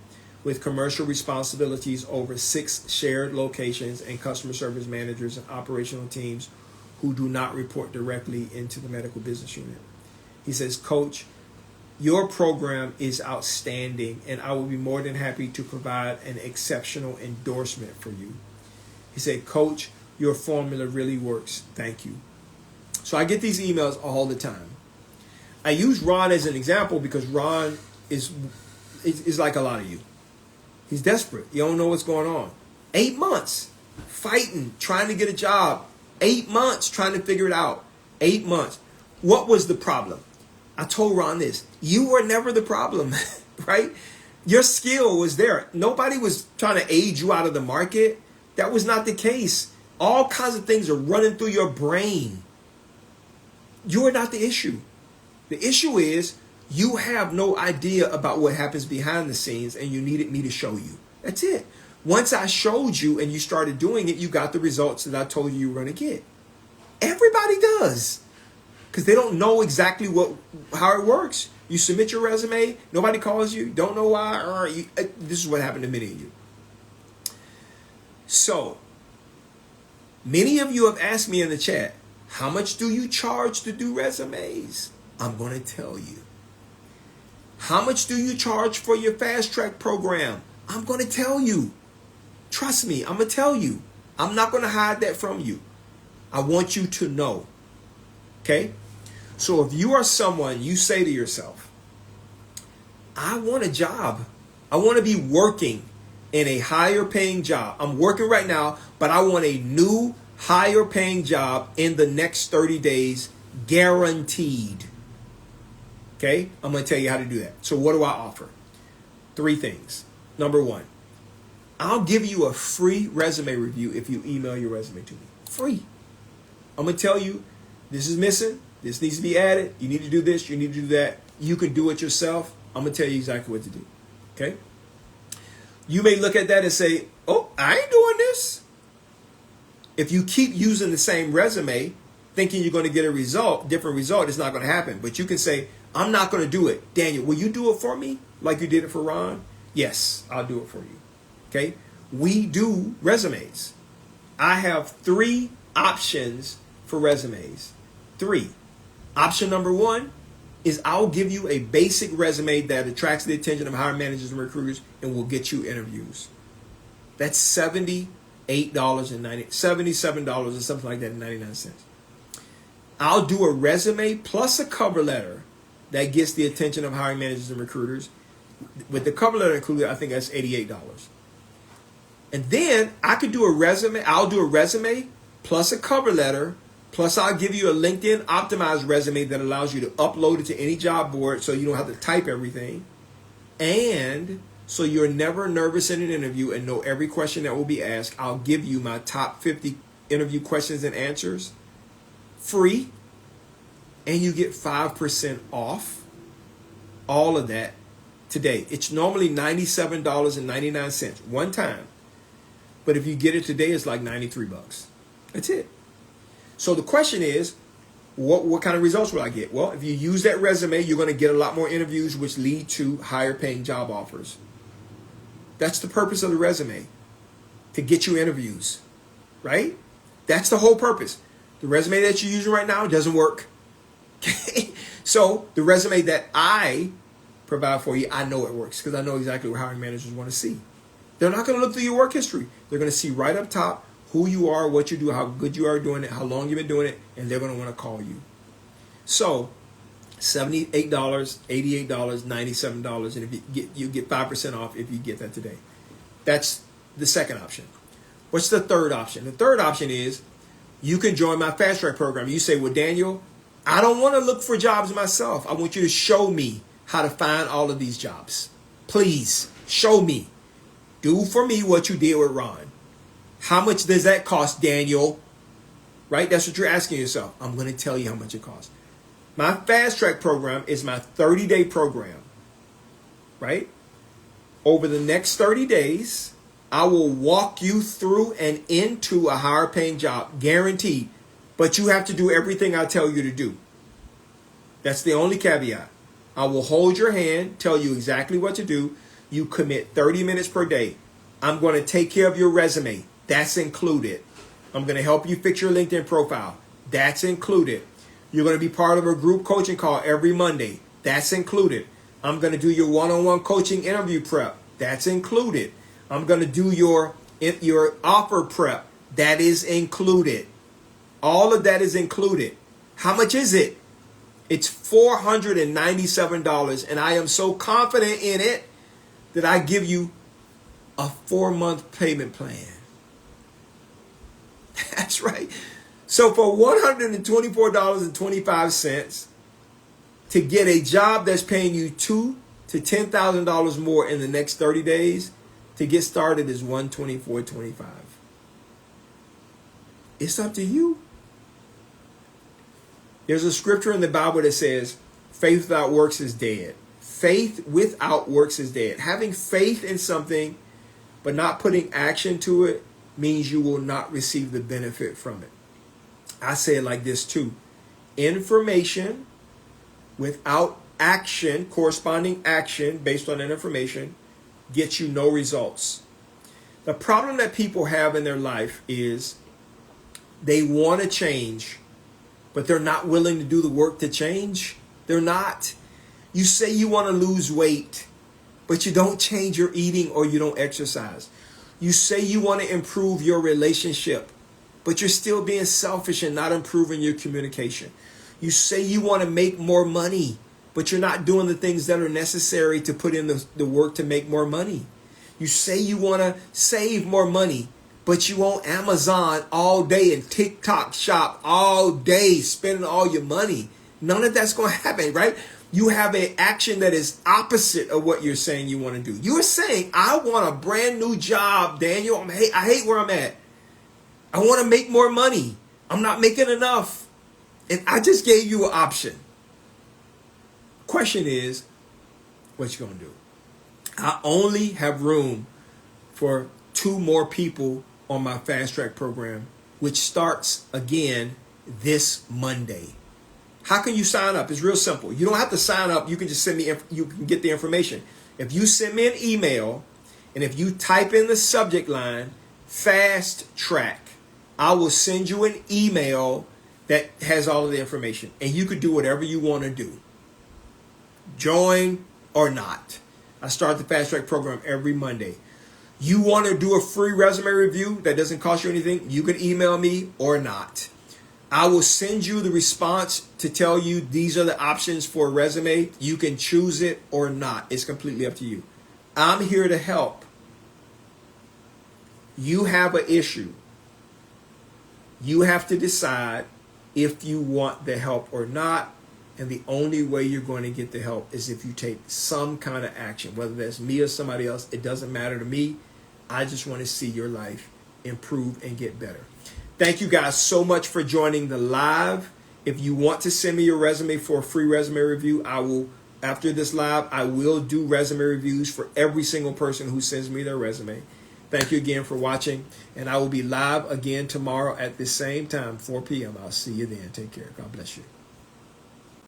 with commercial responsibilities over 6 shared locations and customer service managers and operational teams who do not report directly into the medical business unit. He says, Coach, your program is outstanding and I will be more than happy to provide an exceptional endorsement for you. He said, Coach, your formula really works. Thank you. So I get these emails all the time. I use Ron as an example because Ron is like a lot of you. He's desperate. You don't know what's going on. 8 months fighting, trying to get a job. 8 months trying to figure it out. 8 months. What was the problem? I told Ron this. You were never the problem, right? Your skill was there. Nobody was trying to aid you out of the market. That was not the case. All kinds of things are running through your brain. You are not the issue. The issue is you have no idea about what happens behind the scenes and you needed me to show you. That's it. Once I showed you and you started doing it, you got the results that I told you were going to get. Everybody does. Because they don't know exactly how it works. You submit your resume, nobody calls you, don't know why. This is what happened to many of you. So, many of you have asked me in the chat, how much do you charge to do resumes? I'm going to tell you. How much do you charge for your fast track program? I'm going to tell you. Trust me, I'm going to tell you. I'm not going to hide that from you. I want you to know. Okay? So if you are someone, you say to yourself, I want a job. I want to be working in a higher paying job. I'm working right now, but I want a new higher paying job in the next 30 days, guaranteed. Okay? I'm going to tell you how to do that. So what do I offer? 3 things. Number 1, I'll give you a free resume review if you email your resume to me. Free. I'm going to tell you, this is missing. This needs to be added. You need to do this. You need to do that. You can do it yourself. I'm going to tell you exactly what to do. Okay? You may look at that and say, oh, I ain't doing this. If you keep using the same resume, thinking you're going to get a different result, it's not going to happen. But you can say, I'm not going to do it. Daniel, will you do it for me like you did it for Ron? Yes, I'll do it for you. Okay? We do resumes. I have 3 options for resumes. 3. Option number 1 is I'll give you a basic resume that attracts the attention of hiring managers and recruiters and will get you interviews. That's $77 or something like that, 99 cents. I'll do a resume plus a cover letter that gets the attention of hiring managers and recruiters. With the cover letter included, I think that's $88. And then I could do a resume. I'll do a resume plus a cover letter, plus I'll give you a LinkedIn optimized resume that allows you to upload it to any job board so you don't have to type everything. And so you're never nervous in an interview and know every question that will be asked. I'll give you my top 50 interview questions and answers free. And you get 5% off all of that today. It's normally $97.99 one time. But if you get it today, it's like $93. That's it. So the question is, what kind of results will I get? Well, if you use that resume, you're going to get a lot more interviews, which lead to higher paying job offers. That's the purpose of the resume, to get you interviews, right? That's the whole purpose. The resume that you're using right now doesn't work. So the resume that I provide for you, I know it works because I know exactly what hiring managers want to see. They're not going to look through your work history. They're going to see right up top who you are, what you do, how good you are doing it, how long you've been doing it, and they're going to want to call you. So $78, $88, $97, and if you get 5% off if you get that today. That's the second option. What's the third option? The third option is you can join my Fast Track program. You say, well, Daniel, I don't want to look for jobs myself. I want you to show me how to find all of these jobs. Please show me. Do for me what you did with Ron. How much does that cost, Daniel? Right? That's what you're asking yourself. I'm going to tell you how much it costs. My Fast Track program is my 30-day program. Right? Over the next 30 days, I will walk you through and into a higher paying job, guaranteed. But you have to do everything I tell you to do. That's the only caveat. I will hold your hand, tell you exactly what to do. You commit 30 minutes per day. I'm going to take care of your resume. That's included. I'm going to help you fix your LinkedIn profile. That's included. You're going to be part of a group coaching call every Monday. That's included. I'm going to do your one-on-one coaching interview prep. That's included. I'm going to do your offer prep. That is included. All of that is included. How much is it? It's $497, and I am so confident in it that I give you a 4-month payment plan. That's right. So for $124.25 to get a job that's paying you $2,000 to $10,000 more in the next 30 days, to get started is $124.25. It's up to you. There's a scripture in the Bible that says, faith without works is dead. Faith without works is dead. Having faith in something but not putting action to it means you will not receive the benefit from it. I say it like this too. Information without action, corresponding action based on that information, gets you no results. The problem that people have in their life is they want to change, but they're not willing to do the work to change. They're not. You say you want to lose weight, but you don't change your eating or you don't exercise. You say you want to improve your relationship, but you're still being selfish and not improving your communication. You say you want to make more money, but you're not doing the things that are necessary to put in the work to make more money. You say you want to save more money, but you on Amazon all day and TikTok shop all day, spending all your money. None of that's going to happen, right? You have an action that is opposite of what you're saying you want to do. You're saying, I want a brand new job, Daniel. I hate where I'm at. I want to make more money. I'm not making enough. And I just gave you an option. Question is, what you going to do? I only have room for 2 more people on my Fast Track program, which starts again this Monday. How can you sign up? It's real simple. You don't have to sign up. You can just send me, you can get the information. If you send me an email and if you type in the subject line, Fast Track, I will send you an email that has all of the information. And you could do whatever you want to do. Join or not. I start the Fast Track program every Monday. You want to do a free resume review that doesn't cost you anything? You can email me or not. I will send you the response to tell you these are the options for a resume. You can choose it or not. It's completely up to you. I'm here to help. You have an issue. You have to decide if you want the help or not. And the only way you're going to get the help is if you take some kind of action, whether that's me or somebody else. It doesn't matter to me. I just want to see your life improve and get better. Thank you guys so much for joining the live. If you want to send me your resume for a free resume review, I will, after this live, I will do resume reviews for every single person who sends me their resume. Thank you again for watching. And I will be live again tomorrow at the same time, 4 p.m. I'll see you then. Take care. God bless you.